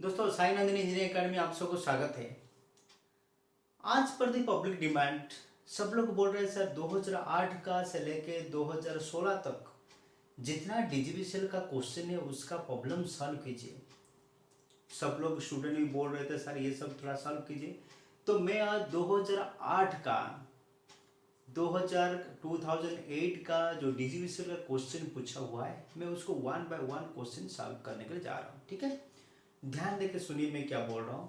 दोस्तों Sai Nandini engineering academy आप सबको स्वागत है। आज पर दी पब्लिक डिमांड सब लोग बोल रहे हैं सर 2008 का से लेके 2016 तक जितना डीजीवीसीएल का क्वेश्चन है उसका प्रॉब्लम सॉल्व कीजिए। सब लोग स्टूडेंट भी बोल रहे थे सर ये सब थोड़ा सॉल्व कीजिए। तो मैं आज 2008 का 2008 का जो डीजीवीसीएल का क्वेश्चन पूछा हुआ है मैं उसको one by one question solve करने के लिए जा रहा हूँ। ठीक है, ध्यान देके सुनिए मैं क्या बोल रहा हूँ।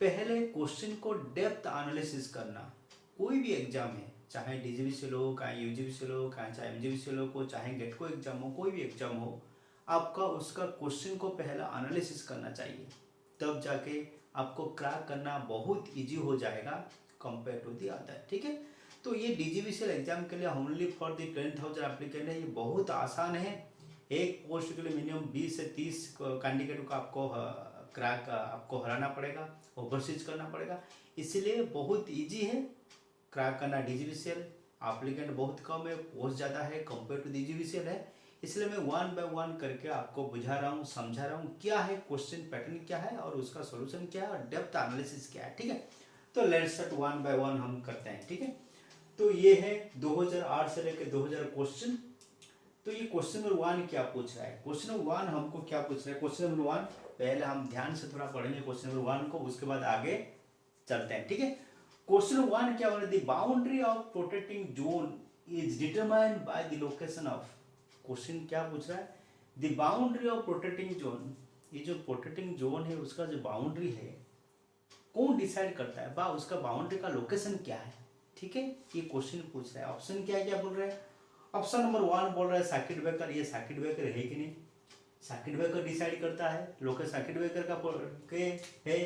पहले क्वेश्चन को डेप्थ एनालिसिस करना। कोई भी एग्जाम है, चाहे डीजीवीसीएल हो, चाहे यूजीवीसीएल हो, चाहे एमजीवीसीएल हो, चाहे गेटको एग्जाम हो, कोई भी एग्जाम हो, आपका उसका क्वेश्चन को पहला एनालिसिस करना चाहिए। तब जाके आपको क्रैक करना बहुत इजी हो जाएगा कंपेयर टू दी अदर। ठीक है, तो ये डीजीवीसीएल एग्जाम के लिए ओनली फॉर द 10,000 एप्लीकेंट है। ये बहुत आसान है। एक पोस्ट के लिए मिनिमम 20 से 30 कैंडिडेट को आपको क्रैक आपको हराना पड़ेगा, ओवरसीज करना पड़ेगा। इसलिए बहुत इजी है क्रैक करना डीजीवीसीएल। एप्लीकेंट बहुत कम है, पोस्ट ज़्यादा है कंपेयर टू डीजीवीसीएल है। इसलिए मैं वन बाय वन करके आपको बुझा रहा हूँ, समझा रहा हूँ क्या है क्वेश्चन पैटर्न, क्या है और उसका सोल्यूशन क्या है और डेप्थ एनालिसिस क्या है। ठीक है, तो let's start one by one हम करते हैं। ठीक है, तो ये है 2008 से लेकर 2000 क्वेश्चन। तो ये क्वेश्चन नंबर वन क्या पूछ रहा है? क्वेश्चन नंबर वन हमको क्या पूछ रहा है? क्वेश्चन नंबर वन पहले हम ध्यान से थोड़ा पढ़ेंगे क्वेश्चन नंबर वन को, उसके बाद आगे चलते हैं। ठीक है, क्वेश्चन नंबर वन क्या बोल रहा है? The boundary of protecting zone is determined by the location of. Question क्या पूछ रहा है? The boundary of protecting zone, ये जो प्रोटेक्टिंग जोन है उसका जो बाउंड्री है कौन डिसाइड करता है, बा उसका बाउंड्री का लोकेशन क्या है। ठीक है, ये क्वेश्चन पूछ रहा है। ऑप्शन क्या है, क्या बोल रहा है? ऑप्शन नंबर वन बोल रहा है सर्किट ब्रेकर। ये सर्किट ब्रेकर है कि नहीं? सर्किट ब्रेकर डिसाइड करता है। लोकल सर्किट ब्रेकर का के है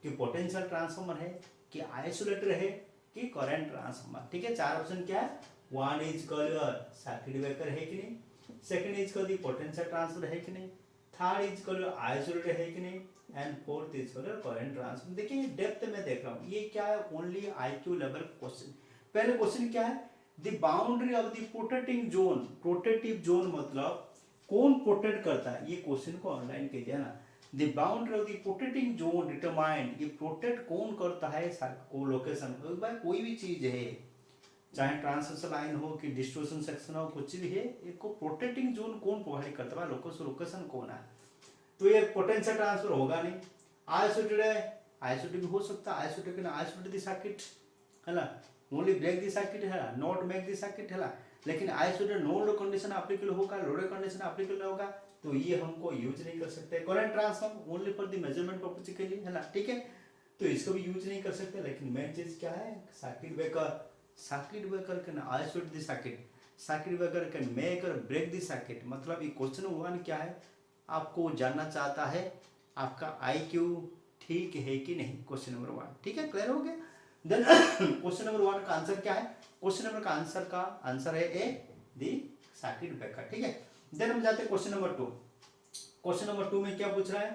कि पोटेंशियल ट्रांसफार्मर है कि आइसोलेटर है कि करंट ट्रांसफार्मर। ठीक है, चार ऑप्शन क्या है? One is call circuit breaker है कि नहीं, second is call potential transformer है कि नहीं, थर्ड इज कॉल आइसोलेटर है कि नहीं, and fourth is call current transformer. देखिए डेप्थ में देख रहा हूँ, ये क्या है? Only IQ level question. पहले क्वेश्चन क्या है? The boundary of the protecting zone. Protective zone मतलब कौन प्रोटेक्ट करता है, ये क्वेश्चन को ऑनलाइन कह दिया ना। The boundary of the protecting zone determined, ये प्रोटेक्ट कौन करता है को लोकेशन। कोई भी चीज है, चाहे ट्रांसमिशन लाइन हो कि डिस्ट्रीब्यूशन सेक्शन हो, कुछ भी है, इसको प्रोटेक्टिंग जोन कौन प्रोवाइड करता है, लोकेशन कौन है। तो ये पोटेंशियल ट्रांसफर होगा नहीं। आइसोलेटेड है, आइसोलेटेड भी हो सकता है, आइसोलेटेड ना आइसोलेटेड द सर्किट है ना, ओनली ब्रेक द सर्किट है ना, नॉट मेक द सर्किट है ना। लेकिन isolated no load condition applicable होगा, लोडेड कंडीशन एप्लीकेबल होगा, तो ये हमको यूज नहीं कर सकते। Current transform only for the measurement purpose के लिए है ना। ठीक है, तो इसको भी यूज नहीं कर सकते। लेकिन मेन चीज क्या है? Circuit breaker. Circuit breaker can isolate the circuit, circuit breaker can make और ब्रेक द सर्किट। मतलब ये क्वेश्चन वन क्या है, आपको जानना चाहता है आपका आईक्यू ठीक है कि नहीं। क्वेश्चन नंबर वन, ठीक है, क्लियर हो गया। देन क्वेश्चन नंबर वन का आंसर क्या है? क्वेश्चन नंबर का आंसर है ए, दी सर्किट ब्रेकर। ठीक है, देन हम जाते हैं question number two. Question number two में क्या पूछ रहा है?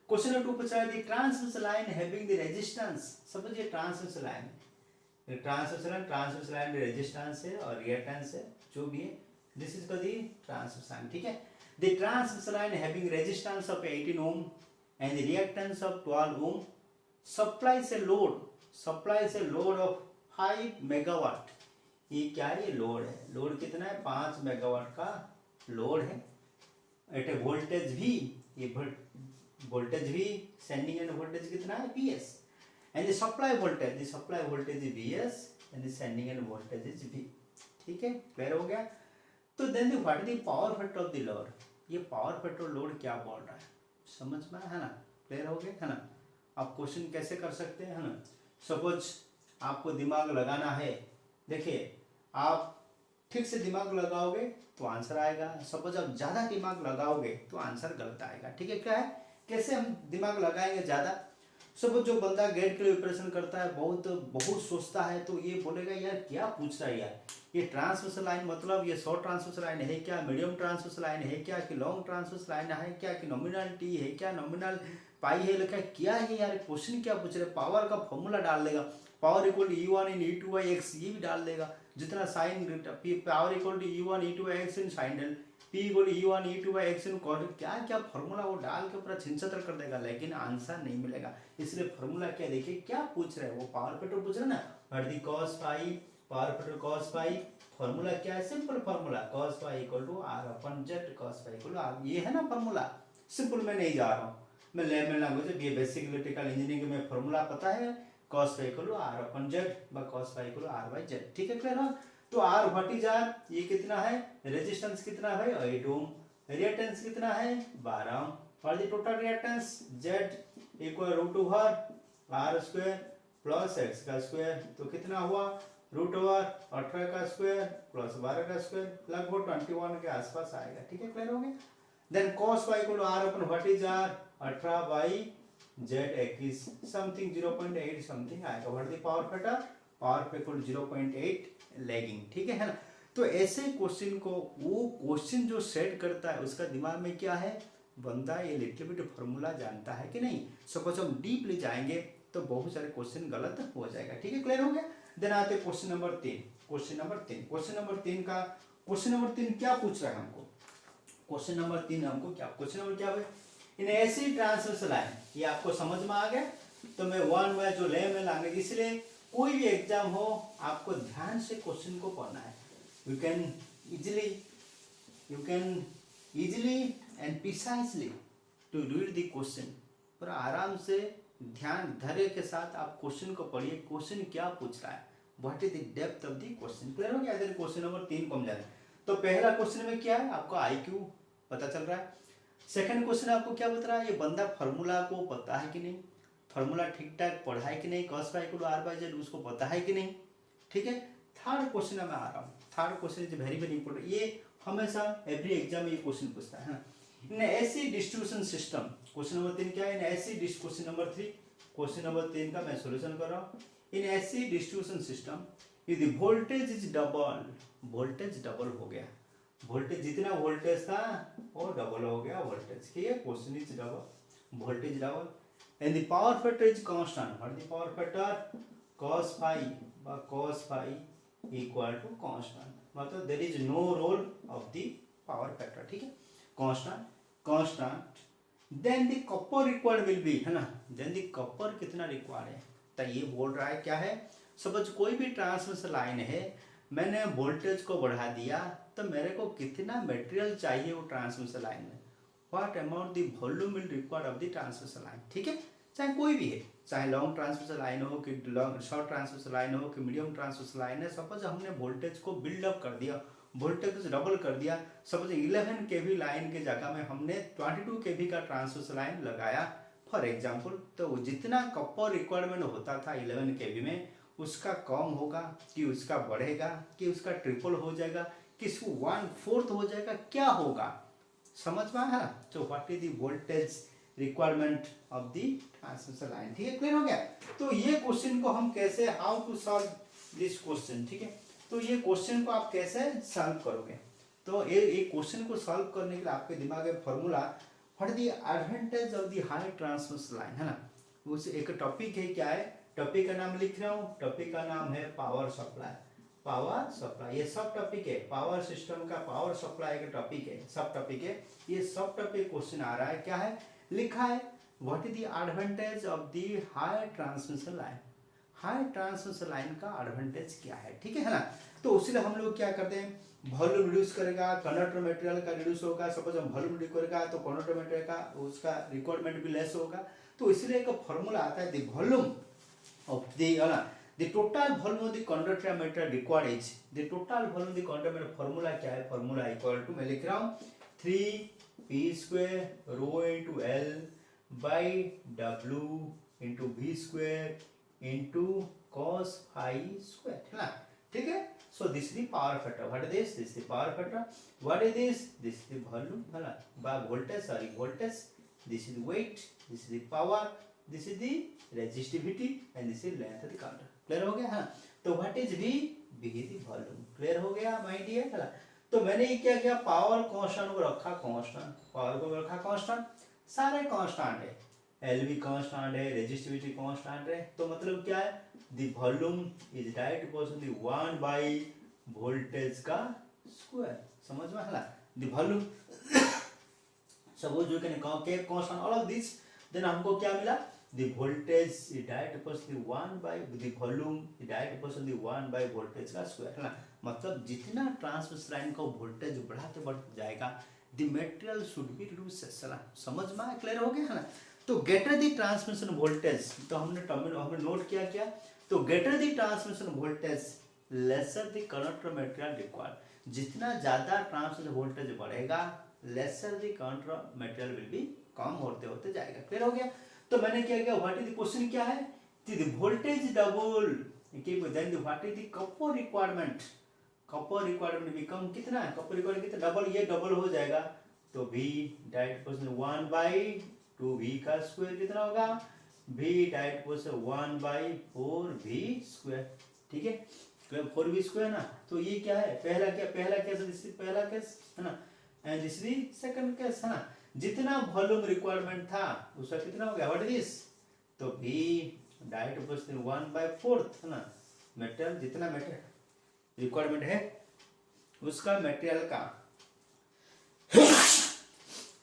क्वेश्चन नंबर टू पूछ रहा है the transmission line having the resistance. समझिए ट्रांसमिशन लाइन, ट्रांसमिशन लाइन में रेजिस्टेंस है और रिएक्टेंस है, जो भी है, this is the transmission line. ठीक है, the transmission line having resistance of 18 ohm and the reactance of 12 ohm supplies a load of 5 megawatt। ये क्या है? ये लोड है। लोड कितना है? 5 मेगावाट का लोड है एट ए वोल्टेज भी। ये वोल्टेज भी सेंडिंग एंड वोल्टेज कितना है? Vs and the supply voltage is Vs and the sending end voltage is V। ठीक है, क्लियर हो गया। तो then what is the power factor of the load. ये पावर फैक्टर लोड क्या बोल रहा है, समझ में है ना, क्लियर हो गया है ना। आप क्वेश्चन कैसे कर सकते हैं है ना। सपोज आपको दिमाग लगाना है, देखिए आप ठीक से दिमाग लगाओगे तो आंसर आएगा। सपोज आप ज़्यादा दिमाग लगाओगे तो आंसर गलत आएगा। ठीक है, क्या है, कैसे हम दिमाग लगाएंगे ज़्यादा? सपोज जो बंदा गेट के लिए प्रिपरेशन करता है, बहुत सोचता है, तो ये बोलेगा यार क्या पूछ रहा है यार, ये ट्रांसमिशन लाइन मतलब ये शॉर्ट ट्रांसमिशन लाइन है क्या, मीडियम ट्रांसमिशन लाइन है क्या, कि लॉन्ग ट्रांसमिशन लाइन है क्या, कि नॉमिनल टी है क्या, नॉमिनल पाई है लिखा, क्या है यार क्वेश्चन क्या पूछ रहे। पावर का फॉर्मूला डाल देगा, power equal to E1 in E2 by X, ये भी डाल देगा। जितना sine power equal to E1 E2 by X in sine P equal E1 E2 by X in cot, क्या क्या फॉर्मूला वो डाल के पूरा छिंछतर कर देगा, लेकिन आंसर नहीं मिलेगा। इसलिए फॉर्मूला क्या, देखिए क्या पूछ रहे हैं वो, पावर फैक्टर पूछ रहे हैं ना, what the cos pi, power factor cos pi, formula क्या है, simple formula cos pi equal to r upon z, cos pi equal to r, ये है ना फॉर्मूला, सिंपल। मैं नहीं जा रहा हूँ, मैं लेमन लैंग्वेज, ये बेसिक इलेक्ट्रिकल इंजीनियरिंग में फॉर्मूला पता है, cos pi equal to r upon z by cos pi equal to r by z, ठीक है क्लियर है। तो R व्हाट इज R, ये कितना है, रेजिस्टेंस कितना है भाई 8 ओम, रिएक्टेंस कितना है 12 ओम, और the total reactance Z equal root over R square plus x का स्क्वायर, तो कितना हुआ रूट ओवर 18 का स्क्वायर प्लस 12 का स्क्वायर, लगभग 21 के आसपास आएगा, ठीक है क्लियर हो गया। Then cos y equal to R अपन what is R 18 by Z 21 something 0.8 something आएगा, what the power factor, power factor 0.8 lagging, ठीक है ना। तो ऐसे क्वेश्चन को, वो क्वेश्चन जो सेट करता है उसका दिमाग में क्या है, बंदा ये लिटिल बिट फॉर्मूला जानता है कि नहीं। सपोज हम डीपली जाएंगे तो बहुत सारे क्वेश्चन गलत हो जाएगा, ठीक है क्लियर हो गया। देन आते क्वेश्चन नंबर 3, क्वेश्चन नंबर 3 का, क्वेश्चन नंबर 3 क्या पूछ रहा है हमको, क्वेश्चन नंबर 3 हमको क्या, क्वेश्चन नंबर क्या है, इन ऐसी ट्रांसमिशन लाइन, ये आपको समझ में आ गया। तो मैं वन बाय जो ले में लाएंगे, इसलिए कोई भी एग्जाम हो आपको ध्यान से क्वेश्चन को पढ़ना है। You can easily and precisely to read the question, पर आराम से ध्यान धैर्य के साथ आप क्वेश्चन को पढ़िए, क्वेश्चन क्या पूछ रहा है, what is the depth of the question, clear हो गया। देन क्वेश्चन नंबर 3 को हम जाने, तो पहला क्वेश्चन में क्या है, आपको IQ पता चल रहा है। सेकंड क्वेश्चन आपको क्या बता रहा है, ये बंदा फार्मूला को पता है कि नहीं, फार्मूला ठीक ठाक पढ़ा है कि नहीं, cos pi equal to r by z उसको पता है कि नहीं, ठीक है। थर्ड क्वेश्चन में आ रहा हूँ, third question is very very important, ये हमेशा एवरी एग्जाम में ये क्वेश्चन पूछता है। इन ऐसी डिस्ट्रीब्यूशन सिस्टम, क्वेश्चन नंबर 3 क्या है, इन ऐसी, क्वेश्चन नंबर 3, क्वेश्चन नंबर 3 का मैं सॉल्यूशन कर रहा हूँ। इन ऐसी डिस्ट्रीब्यूशन सिस्टम यदि voltage is double, voltage double हो गया, वोल्टेज जितना वोल्टेज था वो डबल हो गया वोल्टेज, ठीक है, question is double, voltage double, and the power factor is constant, what is the power factor, cos phi by cos phi equal to constant, मतलब there is no role of the power factor, ठीक है, constant, then the copper required will be, है ना, then the copper कितना required है, तो ये बोल रहा है क्या है, सपोज कोई भी ट्रांसमिशन लाइन है, मैंने वोल्टेज को बढ़ा दिया तो मेरे को कितना मटेरियल चाहिए वो ट्रांसमिशन लाइन में, what amount the volume will required of the transmission line, ठीक है, चाहे कोई भी है, चाहे लॉन्ग ट्रांसमिशन लाइन हो कि शॉर्ट ट्रांसमिशन लाइन हो कि मीडियम ट्रांसमिशन लाइन है। सपोज हमने वोल्टेज को बिल्डअप कर दिया, वोल्टेज डबल कर दिया, सपोज 11 kV लाइन के जगह में हमने 22 kV का ट्रांसमिशन लाइन लगाया फॉर एग्जाम्पल, तो जितना कॉपर रिक्वायरमेंट होता था 11 kV में उसका कम होगा कि उसका बढ़ेगा कि उसका ट्रिपल हो जाएगा कि इसको 1/4 हो जाएगा, क्या होगा, समझ में आया। तो what is the voltage requirement of the transmission line, ठीक है क्लियर हो गया। तो ये क्वेश्चन को हम कैसे, how to solve this question, ठीक है, तो ये क्वेश्चन को आप कैसे सॉल्व करोगे, तो ये क्वेश्चन को सॉल्व करने के लिए आपके दिमाग में formula, what is the advantage of the high transmission line, है ना, उस एक टॉपिक है, क्या है टॉपिक का नाम लिख रहा हूँ, टॉपिक का नाम है पावर सप्लाई, पावर सप्लाई, ये सब टॉपिक है, पावर सिस्टम का पावर सप्लाई का टॉपिक है, सब टॉपिक है, ये सब टॉपिक क्वेश्चन आ रहा है, क्या है लिखा है, what is the advantage of the high transmission line, high transmission line का एडवांटेज क्या है, ठीक है ना। तो उसलिए हम लोग क्या करते हैं, वॉल्यूम रिड्यूस करेगा, कंडक्टर मटेरियल का रिड्यूस होगा, सपोज हम वॉल्यूम रिड्यूस करेगा तो कंडक्टर मटेरियल का उसका रिक्वायरमेंट भी लेस होगा, तो इसलिए एक फॉर्मूला आता है, the volume of the total volume of the conductor material required is, the total volume of the conductor material formula क्या है, formula equal to मैं लिख रहा हूँ 3p square rho into L by W into V square into cos phi square, है ना, ठीक है। So this is the power factor, what is this, this is the power factor, what is this, this is the volume, है ना, by voltage, sorry voltage, this is the weight, this is the power, this is the resistivity and this is length of the conductor, clear हो गया, हाँ। तो what is V, V is the volume, clear हो गया my dear, है ना। तो मैंने ये क्या किया, पावर कांस्टेंट को रखा कांस्टेंट, पावर को रखा कांस्टेंट, सारे कांस्टेंट है, एल भी कांस्टेंट है, रेजिस्टिविटी कांस्टेंट है, तो मतलब क्या है, the volume is direct equal to the 1 by voltage का स्क्वायर, समझ में आया। The volume, suppose you can keep constant all of this, then हमको क्या मिला, the voltage direct equals 1 by the volume direct equals 1 by voltage का square, है ना। मतलब जितना ट्रांसमिशन लाइन का वोल्टेज बढ़ाते बढ़ते जाएगा, the material should be reduce, समझ में आया, क्लियर हो गया, है ना। तो ग्रेटर द ट्रांसमिशन वोल्टेज, तो हमने नोट किया क्या, तो greater the transmission voltage lesser the conductor material required, जितना ज्यादा ट्रांसमिशन वोल्टेज बढ़ेगा lesser the conductor material will be कम होते होते जाएगा, क्लियर हो गया। तो मैंने क्या किया, व्हाट इज द क्वेश्चन क्या है, the voltage double, then what is the copper requirement, copper requirement become कितना है, कपल रिक्वायरमेंट कितना, डबल, ये डबल हो जाएगा, तो V direct equals 1 by 2V का स्क्वायर कितना होगा, V direct equals 1 by 4V square, ठीक है, 4V स्क्वायर ना। तो ये क्या है, पहला केस, दिस इज पहला केस, है ना, and this is second case, है ना। जितना वॉल्यूम रिक्वायरमेंट था उसका कितना हो गया, व्हाट इज दिस, तो V डायरेक्ट इक्वल्स 1 बाई 4, है ना, मटेरियल जितना मटेरियल रिक्वायरमेंट है उसका मटेरियल का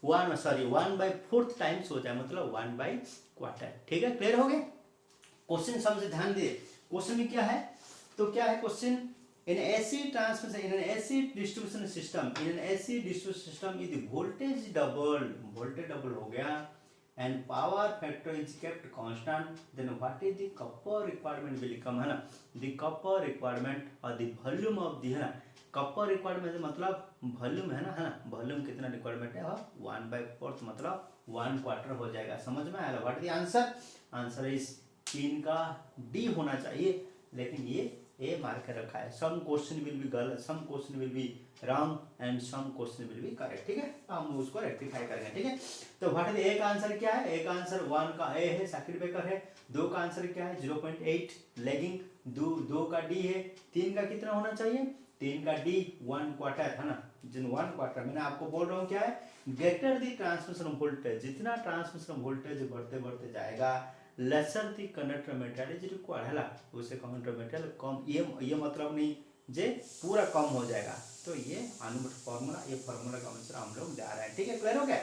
1 बाई 4 टाइम्स हो जाए, मतलब 1 बाई क्वार्टर, ठीक है, क्लियर हो गया। क्वेश्चन समझ ध्यान दिए, क्वेश्चन में क्या है, तो क्या है question, in AC transmission, in an AC distribution system, in an AC distribution system यदि वोल्टेज डबल हो गया and power factor is kept constant, then what is the copper requirement will come, है ना, the copper requirement और the volume of the, है ना, copper requirement मतलब volume है ना, वॉल्यूम कितना रिक्वायरमेंट है, 1 बाई 4 मतलब 1 क्वार्टर हो जाएगा, समझ में आया। What is the answer, answer is 3 का डी होना चाहिए, लेकिन ये ए मार्क रखा है, सम क्वेश्चन विल बी गलत, some question will be wrong and some question will be correct, ठीक है, हम उसको रेक्टिफाई करेंगे, ठीक है। तो व्हाट इज ए का आंसर क्या है, ए का आंसर 1 का ए है, सर्किट ब्रेकर है, 2 का आंसर क्या है 0.8 लैगिंग, 2 का डी है, 3 का कितना होना चाहिए, 3 का डी 1 क्वार्टर, है ना, जिन 1 क्वार्टर, मैंने आपको बोल रहा हूँ क्या है, ग्रेटर द ट्रांसमिशन वोल्टेज, जितना ट्रांसमिशन वोल्टेज बढ़ते बढ़ते जाएगा laser the conductor material is required, है ना, उससे कंडक्टर मटेरियल कम, ये मतलब नहीं जे पूरा कम हो जाएगा, तो ये अनुमत फार्मूला, ये फार्मूला का आंसर हम लोग जा रहे हैं, ठीक है, क्लियर हो गया।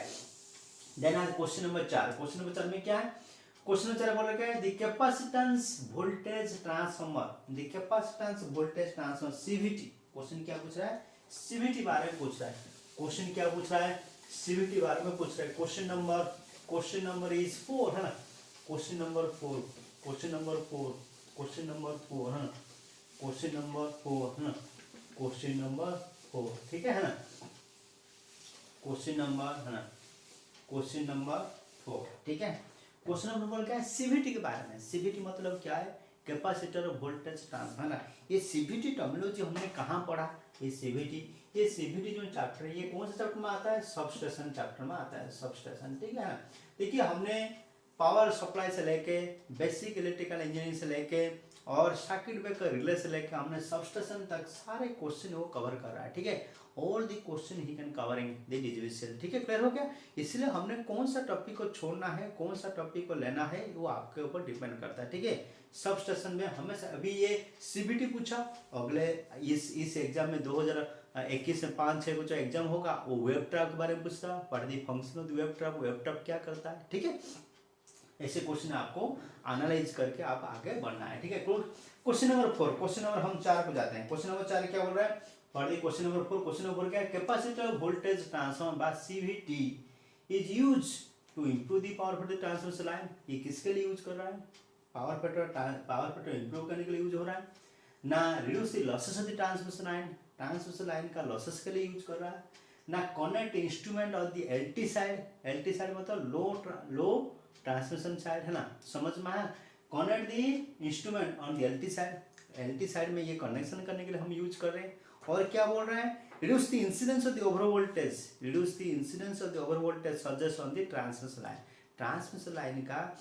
देन आज क्वेश्चन नंबर 4, क्वेश्चन नंबर 4 में क्या है, क्वेश्चन नंबर 4 बोल रहा है the capacitance voltage transformer, the capacitance voltage transformer CVT, question क्या पूछ रहा है, सीवीटी बारे में पूछ रहा है, क्वेश्चन क्या पूछ रहा है, सीवीटी बारे में पूछ रहा है। क्वेश्चन नंबर इज 4, है ना, question number 4, question number 4, question number 4, है ना, क्वेश्चन नंबर 4, है ना, क्वेश्चन नंबर 4, ठीक है ना, क्वेश्चन नंबर, है ना, क्वेश्चन नंबर 4, ठीक है। क्वेश्चन नंबर क्या है, सीवीटी के बारे में, सीवीटी मतलब क्या है, कैपेसिटर वोल्टेज ट्रांसफर, है ना। ये सीवीटी टर्मिनोलॉजी हमने कहाँ पढ़ा, ये सीवीटी जो चैप्टर है ये कौन सा चैप्टर में आता है, सबस्टेशन चैप्टर में आता है, सबस्टेशन, ठीक है ना। देखिए हमने पावर सप्लाई से लेके बेसिक इलेक्ट्रिकल इंजीनियरिंग से लेके और सर्किट ब्रेकर रिले से लेके हमने सबस्टेशन तक सारे क्वेश्चन वो कवर कर रहा है, ठीक है, all the question he can covering the division, ठीक है, क्लियर हो गया। इसलिए हमने कौन सा टॉपिक को छोड़ना है, कौन सा टॉपिक को लेना है, वो आपके ऊपर डिपेंड करता है, ठीक है। सबस्टेशन में हमेशा, अभी ये सीबीटी पूछा, अगले इस एग्जाम में 2021 में 5-6 कुछ एग्जाम होगा, वो वेब ट्रैप के बारे में पूछता, what is the function of the web trap क्या करता है, ठीक है। ऐसे क्वेश्चन आपको एनालाइज करके आप आगे बढ़ना है, ठीक है। क्वेश्चन नंबर 4, क्वेश्चन नंबर हम 4 को जाते हैं। क्वेश्चन नंबर 4 क्या बोल रहा है, पढ़िए क्वेश्चन नंबर 4, क्वेश्चन नंबर क्या है, capacitor voltage transformer by CVT is use to improve the power factor transmission line, ये किसके लिए यूज कर रहा है, पावर फैक्टर इंप्रूव करने के लिए यूज हो रहा है ना, reduce the losses of the transmission line का लॉसेस के लिए यूज कर रहा है ना, connect instrument of the LT side मतलब लो ट्रांसमिशन साइड, है ना, समझ में आया, connect the instrument on the LT side में ये कनेक्शन करने के लिए हम यूज कर रहे हैं। और क्या बोल रहे हैं, reduce the incidence of the over voltage surges on the transmission line का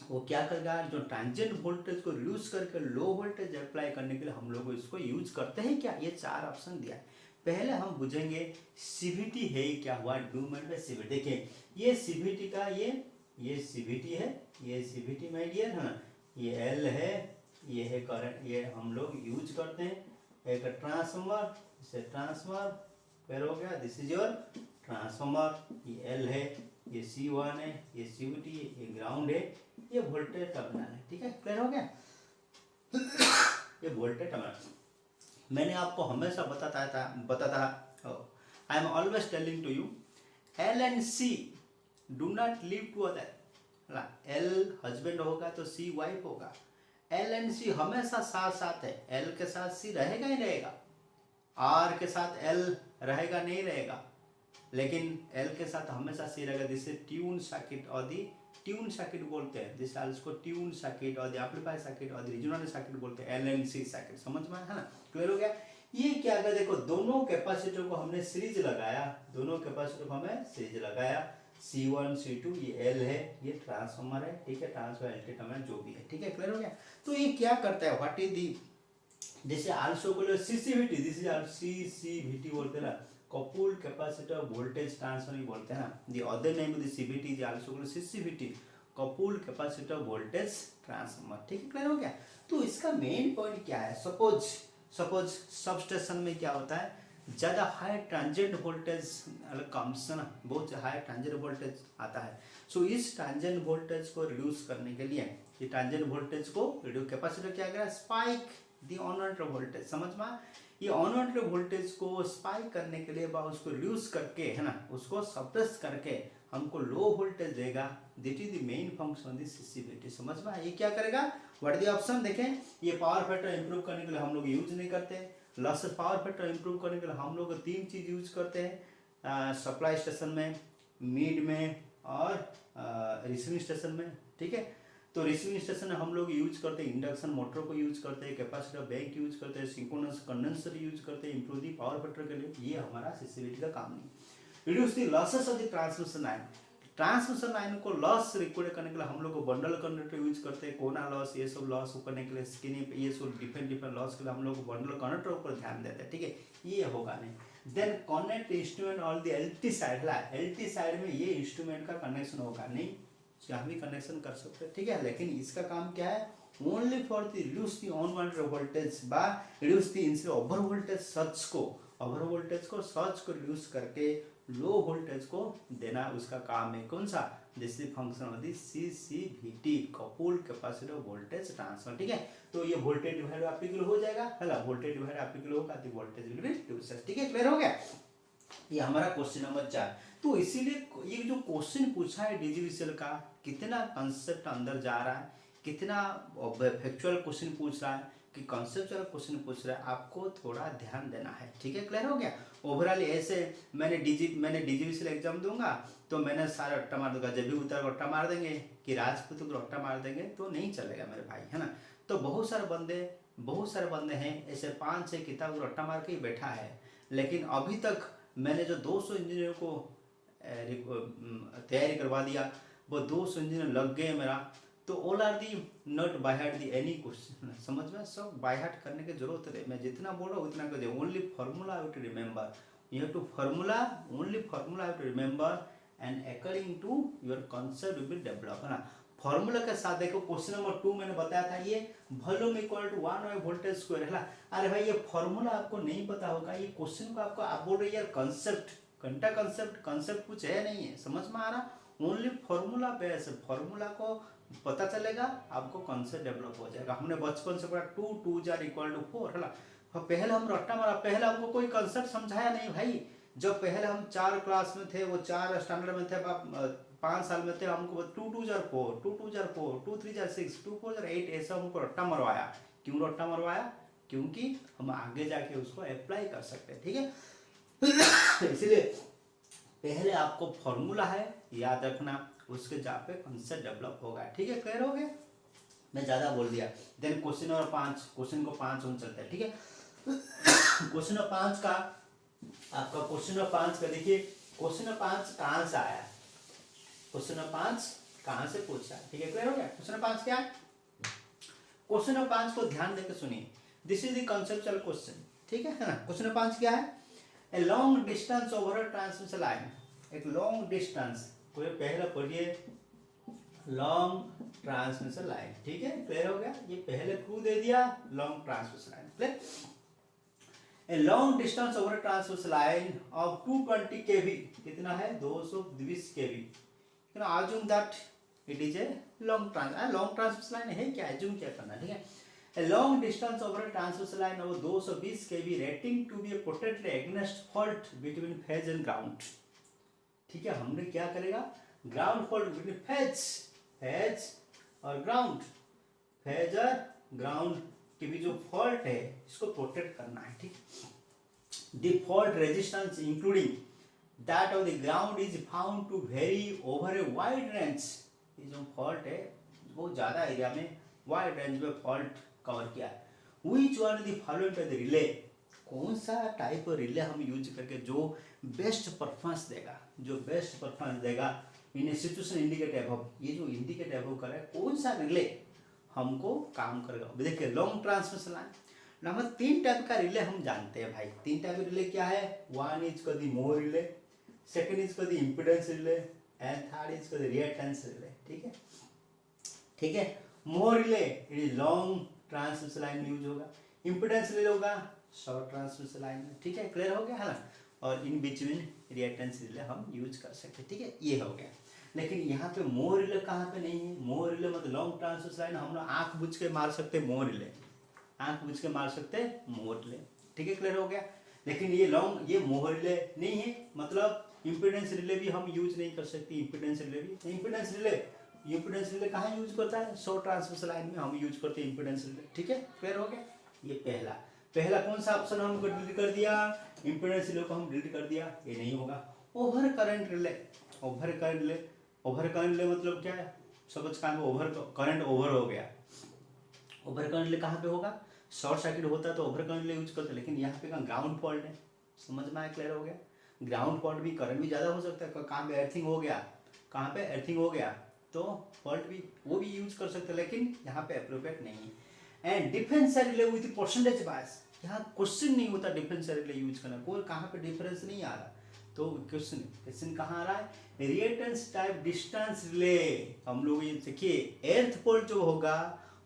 वो क्या करेगा, जो ट्रांजिएंट वोल्टेज को रिड्यूस करके लो वोल्टेज अप्लाई करने के लिए हम लोग इसको यूज करते हैं क्या, ये 4 ऑप्शन दिया है। पहले हम बुझेंगे सीवीटी है क्या हुआ, डू मीन बाय सीवीटी, देखिए ये सीवीटी का ये सीवीटी है, ये सीवीटी में डियर, है ना, ये एल है, ये है करंट, ये हम लोग यूज करते हैं, एक ट्रांसफार्मर, इसे ट्रांसफार्मर क्लियर हो गया? दिस इज योर ट्रांसफॉर्मर, ये एल है, ये C1 है, ये CVT है, ये ग्राउंड है, ये वोल्टेज टर्मिनल है, ठीक है? क्लियर हो गया? ये वोल्टेज टर्मिनल मैंने आपको हमेशा बताता I am always telling to you L and C do not leave to other. L husband होगा तो C वाइफ होगा। L and C हमेशा साथ साथ है। L के साथ C रहेगा ही रहेगा, R के साथ L रहेगा नहीं रहेगा, लेकिन L के साथ हमेशा C रहेगा। जिससे ट्यून सर्किट और दी ट्यून सर्किट बोलते हैं, जिस इसको ट्यून सर्किट और द एम्पलीफायर सर्किट और द रीजनल सर्किट बोलते हैं, L and C सर्किट। समझ में है ना? क्लियर हो गया? ये क्या अगर देखो दोनों कैपेसिटर को हमने सीरीज लगाया, दोनों कैपेसिटर को हमें सीरीज लगाया, C1 C2 ये L है, ये ट्रांसफार्मर है, ठीक है? ट्रांसफार्मर एल्टीटर्मिनल जो भी है, ठीक है? क्लियर हो गया? तो ये क्या करता है, व्हाट इज दी, जैसे आल्सो बोलो CCVT, दिस इज CCVT बोलते हैं ना, कपूल्ड कैपेसिटर वोल्टेज ट्रांसफर बोलते हैं ना। The other name of the CVT is also called CCVT, coupled capacitor voltage transformer, ठीक है? क्लियर हो गया? तो इसका मेन पॉइंट क्या है, सपोज सबस्टेशन में क्या होता है, ज़्यादा हाई ट्रांजिएंट वोल्टेज कम्स ना, बहुत हाई ट्रांजिएंट वोल्टेज आता है। सो इस ट्रांजिएंट वोल्टेज को रिड्यूस करने के लिए, ये ट्रांजिएंट वोल्टेज को रिड्यूस, कैपेसिटर क्या करेगा, स्पाइक दी ऑनवांटेड वोल्टेज। समझ में? ये अनवांटेड वोल्टेज को स्पाइक करने के लिए उसको रिड्यूस करके, है ना, उसको सप्रेस करके हमको लो वोल्टेज देगा। That is the main function of the CCVT। समझ में? ये क्या करेगा, व्हाट द ऑप्शन देखें, ये पावर फैक्टर इंप्रूव करने के लिए हम लोग यूज नहीं करते, लॉस पावर फैक्टर इंप्रूव करने के लिए हम लोग 3 चीज यूज करते हैं, सप्लाई स्टेशन में, मिड में और रिसीविंग स्टेशन में, ठीक है? तो रिसीविंग स्टेशन में हम लोग यूज करते हैं इंडक्शन मोटर को यूज करते हैं, कैपेसिटर बैंक यूज करते हैं, सिंक्रोनस कंडेंसर यूज करते हैं इंप्रूव दी पावर फैक्टर के लिए। ये हमारा CCVT का काम नहीं। Reduce the losses of the transmission line, transmission line को लॉस रिकॉर्ड करने के लिए हम लोग बंडल कनेक्टर यूज करते हैं, कोना लॉस, ये सब लॉस को करने के लिए, स्किनी ये सब डिफरेंट लॉस के लिए हम लोग बंडल कनेक्टर ऊपर ध्यान देते हैं, ठीक है? ये होगा नहीं। Then connect instrument on the LT side, LT side में ये इंस्ट्रूमेंट का कनेक्शन होगा नहीं, यहाँ भी कनेक्शन कर सकते हैं, ठीक है? लेकिन इसका काम क्या है, only for the reduce the unwanted voltage but reduce the instead over voltage surge को, ओवर वोल्टेज को सर्ज को रिड्यूस करके लो वोल्टेज को देना, उसका काम है। कौन सा, this is function of the CCVT, coupled capacitor voltage transfer, ठीक है? तो ये वोल्टेज डिवाइडर एप्लीकेबल हो जाएगा, है ना? वोल्टेज डिवाइडर एप्लीकेबल होगा तो वोल्टेज विल बी रिड्यूस्ड, ठीक है? क्लियर हो गया? ये हमारा क्वेश्चन नंबर 4। तो इसीलिए ये जो क्वेश्चन पूछा है DGVCL का, कितना कंसेप्ट अंदर जा रहा है, कितना फैक्चुअल क्वेश्चन पूछ रहा है कि कॉन्सेप्चुअल क्वेश्चन पूछ रहा है, आपको थोड़ा ध्यान देना है, ठीक है? क्लियर हो गया? ओवरऑल ऐसे मैंने DGVCL एग्जाम दूंगा तो मैंने सारे रट्टा मार दूंगा, जब भी उतर रट्टा मार देंगे कि राजपूत को रट्टा मार देंगे तो नहीं चलेगा मेरे भाई, है ना? तो बहुत सारे बंदे हैं ऐसे 5-6 किताब रट्टा मार के ही बैठा है, लेकिन अभी तक मैंने जो 200 इंजीनियर को तैयारी करवा दिया, वो 200 इंजीनियर लग गए मेरा, तो all are the not by heart the any question. समझ में? सब बाय हार्ट करने की जरूरत है, मैं जितना बोल रहा हूँ उतना कर दे। Only formula you to remember, you have to only formula you to remember and according to your concept will develop, है ना? फॉर्मूला के साथ देखो, क्वेश्चन नंबर 2 मैंने बताया था, ये volume equal to 1 voltage square, है ना? अरे भाई ये फॉर्मूला आपको नहीं पता होगा, ये क्वेश्चन को आपको आप बोल रहे यार कंसेप्ट कुछ है नहीं है, समझ में आ रहा? ओनली फॉर्मूला बेस, फॉर्मूला को पता चलेगा आपको कॉन्सेप्ट डेवलप हो जाएगा। हमने बचपन से पढ़ा 2 2 = 4, है ना? पहले हम रट्टा मारा, पहले हमको कोई कॉन्सेप्ट समझाया नहीं भाई। जब पहले हम 4 क्लास में थे, वो 4 स्टैंडर्ड में थे, 5 साल में थे, हमको 2 2 = 4, 2 2 = 4, 2 3 = 6, 2 4 = 8, ऐसा हमको रट्टा मरवाया। क्यों रट्टा मरवाया? क्योंकि हम आगे जाके उसको अप्लाई कर सकते हैं, ठीक है? इसलिए पहले आपको फॉर्मूला है याद रखना, उसके जहाँ पे कॉन्सेप्ट डेवलप होगा, ठीक है? क्लियर हो गया? मैं ज़्यादा बोल दिया। देन क्वेश्चन नंबर 5, क्वेश्चन को 5 हम चलते हैं, ठीक है? क्वेश्चन नंबर 5 का आपका, क्वेश्चन नंबर 5 का देखिए, क्वेश्चन नंबर 5 कहाँ से आया, क्वेश्चन नंबर 5 कहाँ से पूछा है, ठीक है? क्लियर हो गया? क्वेश्चन नंबर 5 क्या है? क्वेश्चन नंबर 5 को ध्यान देकर सुनिए, this is the conceptual question, ठीक है ना? क्वेश्चन नंबर 5 क्या है? A long distance over a transmission line, एक लॉन्ग डिस्टेंस, कोई पहले पढ़िए, लॉन्ग ट्रांसमिशन लाइन, ठीक है? क्लियर हो गया? ये पहले क्लू दे दिया, long transmission line, clear? A long distance over transverse line of 220 kV, कितना है 220 kV, assume that it is a long transverse line है क्या, assume क्या करना, ठीक है। A long distance over a transverse line of 220 kV rating to be protected against fault between phase and ground, ठीक है। हमने क्या करेगा, ग्राउंड फॉल्ट बिटवीन फेज और ग्राउंड, फेज और ग्राउंड के भी जो फॉल्ट है इसको प्रोटेक्ट करना है, ठीक। The fault resistance including that of the ground is found to vary over a wide range, ये जो फॉल्ट है बहुत ज्यादा एरिया में वाइड रेंज में फॉल्ट कवर किया है। Which one the following by the relay, कौन सा टाइप रिले हम यूज करके जो बेस्ट परफॉर्मेंस देगा, जो बेस्ट परफॉर्मेंस देगा इन ए सिचुएशन इंडिकेट अबव, ये जो इंडिकेट अबव कर रहा है कौन सा रिले हमको काम करेगा। देखिए long transmission line number 3 type का रिले हम जानते हैं भाई। 3 टाइप का रिले क्या है, one is called the mho relay, second is called the impedance relay and third is called the reactance relay, ठीक है, ठीक है। Mho relay it is long transmission line में यूज होगा, इंपेडेंस रिले होगा शॉर्ट ट्रांसमिशन लाइन में, ठीक है, क्लियर हो गया है ना। और इन बिटवीन रिएक्टेंस रिले हम यूज कर सकते हैं, ठीक है, ये हो गया। लेकिन यहाँ पे मोर रिले कहाँ पे नहीं है, मोर रिले मतलब लॉन्ग ट्रांसमिशन लाइन हम लोग आंख बुझ के मार सकते हैं मोर रिले, आंख बुझ के मार सकते हैं मोर रिले, ठीक है, क्लियर हो गया। लेकिन ये लॉन्ग, ये मोर रिले नहीं है, मतलब इंपेडेंस रिले भी हम यूज नहीं कर सकते, इंपेडेंस रिले भी, इंपेडेंस रिले कहाँ यूज करता है, शॉर्ट ट्रांसमिशन लाइन में हम यूज करते हैं इंपेडेंस रिले, ठीक है, क्लियर हो गया। ये पहला कौन सा ऑप्शन हमको डिलीट कर दिया, इंपेडेंस रिले को हम डिलीट कर दिया, ये नहीं होगा। Over current relay, over current relay मतलब क्या है, समझ कहाँ पे ओवर करंट ओवर हो गया, ओवर करंट रिले कहाँ पे होगा, शॉर्ट सर्किट होता तो ओवर करंट रिले यूज करते, लेकिन यहाँ पे ग्राउंड फॉल्ट है, समझ में आया, क्लियर हो गया। ग्राउंड फॉल्ट भी करंट भी ज़्यादा हो सकता है, कहाँ पे अर्थिंग हो गया, कहाँ पे अर्थिंग हो गया तो फॉल्ट भी वो भी यूज कर सकते हैं, लेकिन यहाँ पे अप्रोप्रिएट नहीं है। And difference relay with percentage bias, यहाँ क्वेश्चन नहीं होता डिफरेंस रिले यूज करना, कोई कहाँ पे डिफरेंस नहीं आ रहा, तो क्वेश्चन कहाँ आ रहा है, रिएक्टेंस टाइप डिस्टेंस रिले। हम लोग ये देखिए एर्थ फॉल्ट जो होगा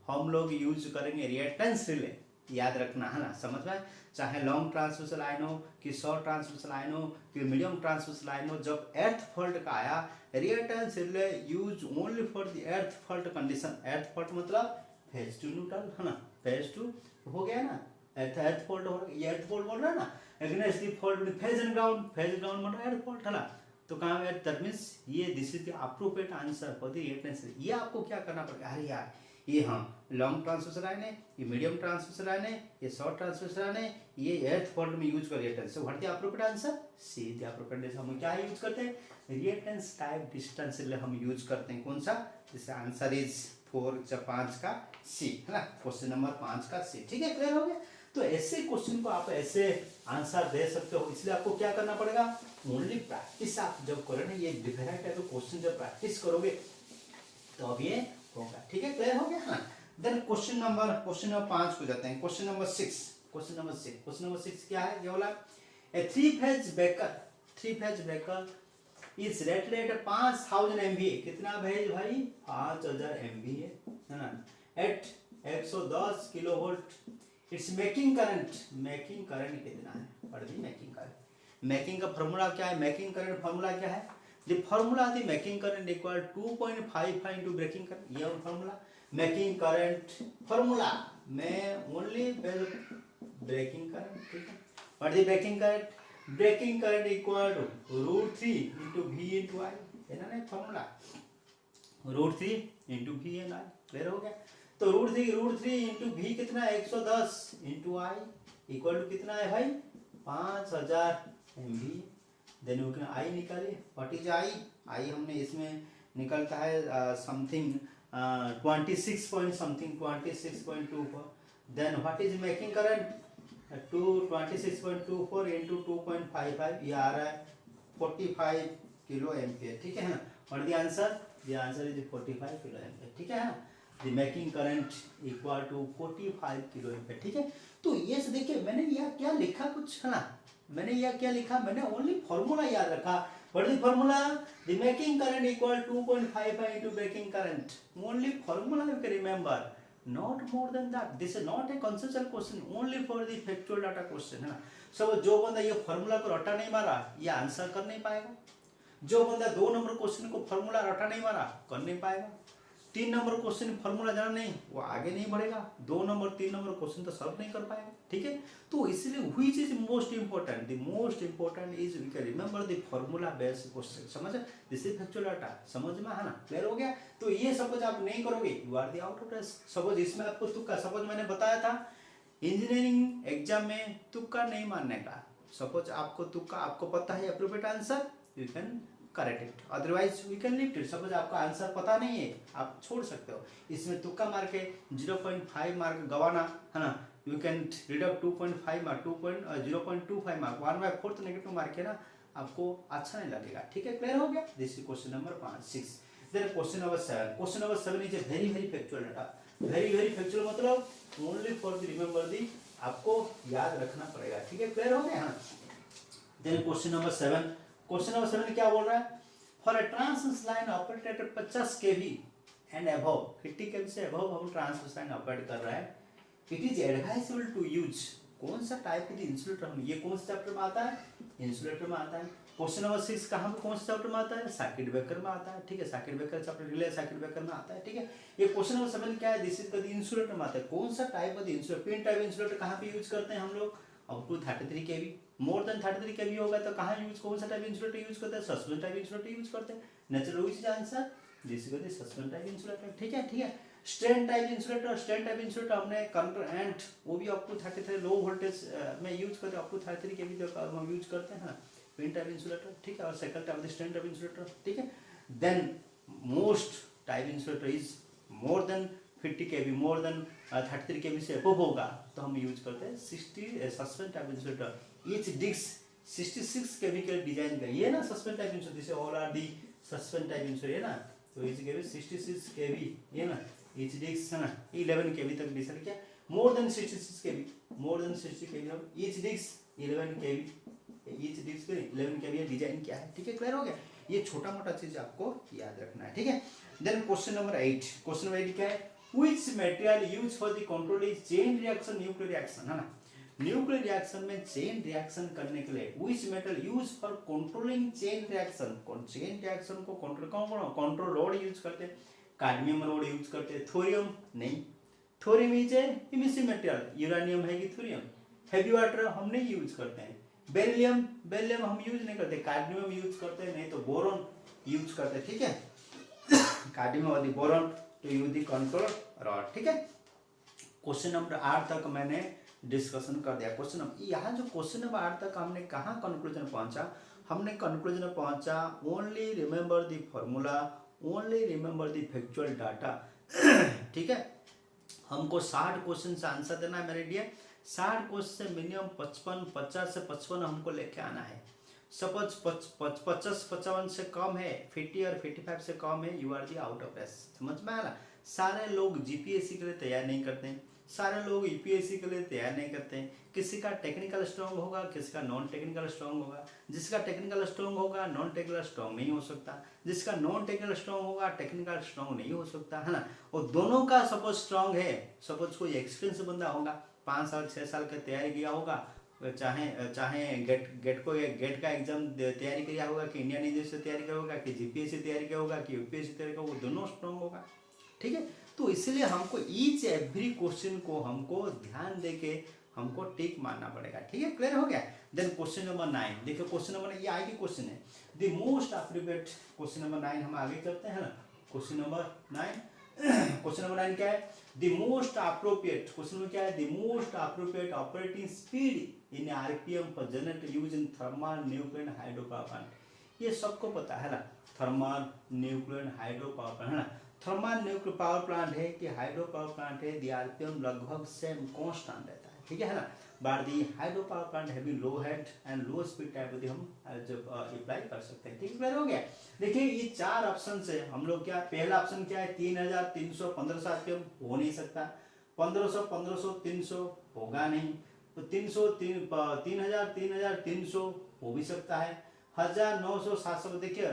हम लोग यूज करेंगे रिएक्टेंस रिले, याद रखना है ना, समझ में। चाहे लॉन्ग ट्रांसमिशन लाइन हो कि शॉर्ट ट्रांसमिशन लाइन हो कि मीडियम ट्रांसमिशन लाइन हो, जब एर्थ फॉल्ट का आया reactance relay use only for the earth fault condition. Earth fault मतलब फेज टू न्यूट्रल है ना, फेज टू हो गया ना, एर्थ फॉल्ट हो गया, एर्थ फॉल्ट बोल रहा है ना, against the fault with phase and ground, phase ground मतलब एर्थ फॉल्ट है ना, तो कहाँ है, दैट मींस ये this is the appropriate answer for the reactance. ये आपको क्या करना पड़ेगा, अरे यार ये हाँ लॉन्ग ट्रांसमिशन लाइन है, ये मीडियम ट्रांसमिशन लाइन है, ये शॉर्ट ट्रांसमिशन लाइन है, ये एर्थ फॉल्ट में यूज कर reactance, so what the appropriate answer, see the appropriate answer. हम क्या यूज करते हैं, रिएक्टेंस टाइप डिस्टेंस रिले हम यूज करते हैं, कौन सा, जिससे आंसर इज 4/5 का सी है ना, क्वेश्चन नंबर 5 का सी, ठीक है, क्लियर हो गया। तो ऐसे क्वेश्चन को आप ऐसे आंसर दे सकते हो, इसलिए आपको क्या करना पड़ेगा, ओनली प्रैक्टिस आप जब करोगे, ये डिफरेंट है तो क्वेश्चन जब प्रैक्टिस करोगे तो अब ये होगा, ठीक है, क्लियर हो गया। हाँ, देन क्वेश्चन नंबर 5 को जाते हैं, क्वेश्चन नंबर 6 क्या है, ये बोला a 3 phase breaker is rated at 5000 MVA, कितना भेज भाई 5000 MVA है ना, at 110 kilovolt, it's making current कितना है, पढ़ दी मेकिंग करंट। मेकिंग का फार्मूला क्या है, मेकिंग करंट फार्मूला क्या है, the formula the making current equal 2.55 into breaking current, ये फार्मूला मेकिंग करंट फार्मूला में ओनली ब्रेकिंग करंट, ठीक है, what the breaking current equal to √3 into V into I, है ना formula, √3 into V and I, clear हो गया। तो √3 into V कितना है 110 इनटू I इक्वल टू कितना है भाई 5000 MVA। Then we can I निकालिए, व्हाट इज I हमने इसमें निकलता है something 26 point something 26.24। Then what is making current 26.24 into 2.55, ये आ रहा है 45 किलो एम्पियर, ठीक है ना, और the answer is 45 kilo ampere, ठीक है ना, the making current equal to 45 kilo ampere, ठीक है। तो ये से देखिए मैंने यह क्या लिखा कुछ है ना, मैंने ओनली फॉर्मूला याद रखा, what is formula, the making current equal 2.55 into breaking current, only formula you can remember, not more than that, this is not a conceptual question only for the factual data question, है ना। सब जो बंदा ये formula को रटा नहीं मारा ये आंसर कर नहीं पाएगा। जो बंदा 2 नंबर क्वेश्चन को फॉर्मूला रटा नहीं मारा कर नहीं पाएगा। 3 नंबर क्वेश्चन फॉर्मूला जाना नहीं वो आगे नहीं बढ़ेगा। 2 नंबर 3 नंबर क्वेश्चन तो सॉल्व नहीं कर पाएगा, ठीक है। तो इसलिए which is most important, the most important is we can remember the formula based question, समझ, दिस इज फैक्चुअल डाटा, समझ में है ना, क्लियर हो गया। तो ये सपोज आप नहीं करोगे you are the out of race. Suppose इसमें आपको तुक्का, सपोज मैंने बताया था इंजीनियरिंग एग्जाम में तुक्का नहीं मानने का। सपोज आपको तुक्का, आपको पता है appropriate answer, you can correct it, otherwise we can lift it. Suppose आपका आंसर पता नहीं है आप छोड़ सकते हो। इसमें तुक्का मार के 0.5 मार्क गवाना, है ना, you can deduct 2.5 mark, 0.25 mark, 1/4 negative mark है ना, आपको अच्छा नहीं लगेगा, ठीक है, क्लियर हो गया। This is question number 6। Then question number 7, question number 7 is a very very factual data. Very factual मतलब only for the remember the, आपको याद रखना पड़ेगा, ठीक है, क्लियर हो गया। हाँ, then question number 7, question number 7 क्या बोल रहा है, for a transmission line operated at 50 kV and above, 50 kV से अबव हम ट्रांसमिशन लाइन ऑपरेट कर रहा है, it is advisable to use, कौन सा टाइप की इंसुलेटर हम, ये कौन सा चैप्टर में आता है, इंसुलेटर में आता है। क्वेश्चन नंबर 6 कहाँ पे कौन सा चैप्टर में आता है, सर्किट ब्रेकर में आता है, ठीक है, circuit breaker chapter relay circuit breaker में आता है, ठीक है। ये क्वेश्चन नंबर 7 क्या है, दिस इज द इंसुलेटर में आता है, कौन सा type of insulator, pin type insulator कहाँ पे यूज करते हैं हम लोग, up to 33 kV, more than 33 kV होगा तो कहाँ यूज, कौन सा टाइप इंसुलेटर यूज करते हैं, सस्पेंशन टाइप इंसुलेटर यूज करते हैं। Natural which is answer, this is the suspension type insulator, ठीक है, ठीक है। Strain type insulator, strain type insulator हमने कंडक्टर एंड वो भी अप टू 33 लो वोल्टेज में यूज करते हैं, अप टू 33 kV तक हम यूज करते हैं, पिन टाइप इंसुलेटर, ठीक है। और second type strain type insulator, ठीक है। Then most type insulator is more than 50 kV, more than 33 kV से अबव होगा तो हम यूज करते हैं 60 suspension type insulator. Each disc 66 kV के डिजाइन का, ये ना सस्पेंशन टाइप इंसुलेटर, जैसे all are the suspension type insulator है ना, तो ईच kV 66 kV, ये ना ईच डिस्क है ना 11 kV तक डिसाइड किया, more than 66 kV, more than 60 kV, each disc 11 kV, each disc 11 kV design क्या है, ठीक है, क्लियर हो गया। ये छोटा मोटा चीज आपको याद रखना है, ठीक है। देन क्वेश्चन नंबर 8, क्वेश्चन नंबर 8 क्या है, which material used for the controlling chain reaction nuclear reaction, है ना, न्यूक्लियर रिएक्शन में चेन रिएक्शन करने के लिए which metal used for controlling chain reaction, chain reaction को कंट्रोल कौन कंट्रोल रोड यूज करते हैं, कैडमियम रोड यूज करते हैं, थोरियम नहीं, thorium is a emissive material, uranium है कि थोरियम, हेवी वाटर हम नहीं यूज करते हैं, बेरिलियम बेरिलियम हम यूज नहीं करते, कैडमियम यूज करते हैं, नहीं तो बोरॉन यूज करते हैं, ठीक है, कैडमियम और boron to use the control rod, ठीक है। क्वेश्चन नंबर 8 तक मैंने डिस्कशन कर दिया। क्वेश्चन नंबर यहाँ जो क्वेश्चन नंबर 8 तक हमने कहाँ कंक्लूजन पहुंचा, हमने कंक्लूजन पहुंचा only remember the formula, only remember the factual data, ठीक है। हमको 60 क्वेश्चन से आंसर देना है मेरे डियर, 60 क्वेश्चन से मिनिमम 50 से 55 हमको लेके आना है। सपोज 50-55 से कम है, 50 और 55 से कम है, you are the out of race, समझ में आया। सारे लोग जीपीएससी के लिए तैयार नहीं करते हैं, सारे लोग यूपीएससी के लिए तैयार नहीं करते हैं, किसी का टेक्निकल स्ट्रॉन्ग होगा, किसी का नॉन टेक्निकल स्ट्रॉन्ग होगा, जिसका टेक्निकल स्ट्रॉन्ग होगा नॉन टेक्निकल स्ट्रॉन्ग नहीं हो सकता, जिसका नॉन टेक्निकल स्ट्रॉन्ग होगा टेक्निकल स्ट्रॉन्ग नहीं हो सकता, है ना। और दोनों का सपोज स्ट्रॉन्ग है, सपोज कोई एक्सपीरियंस बंदा होगा, 5 साल 6 साल का तैयारी किया होगा, चाहे गेट का एग्जाम तैयारी किया होगा, कि इंडियन इंग्लिश से तैयारी किया होगा, कि जीपीएससी तैयारी किया होगा, कि यूपीएससी तैयारी किया होगा, वो दोनों स्ट्रॉन्ग होगा, ठीक है। तो इसलिए हमको ईच एवरी क्वेश्चन को हमको ध्यान देके हमको टिक मारना पड़ेगा, ठीक है, क्लियर हो गया। देन क्वेश्चन नंबर 9 देखिए, क्वेश्चन नंबर ये आगे क्वेश्चन है, the most appropriate, question number 9 हम आगे चलते हैं ना, क्वेश्चन नंबर 9 क्वेश्चन नंबर 9 क्या है, द मोस्ट अप्रोप्रिएट, क्वेश्चन में क्या है, the most appropriate operating speed in RPM for generator use in thermal nuclear hydro power plant, ये सबको पता है ना, thermal nuclear hydro power plant, है ना। थर्मल न्यूक्लियर पावर प्लांट है कि हाइड्रो पावर प्लांट है, दी आरपीएम लगभग सेम कांस्टेंट रहता है, ठीक है ना। But the hydro power plant heavy low head and low speed type भी हम जब अप्लाई कर सकते हैं, ठीक है, क्लियर हो गया। देखिए ये 4 ऑप्शन से हम लोग क्या, पहला ऑप्शन क्या है, 3300 1500 आरपीएम हो नहीं सकता, 1500 300 होगा नहीं, तो 3000 हो भी सकता है, 1900 700, देखिए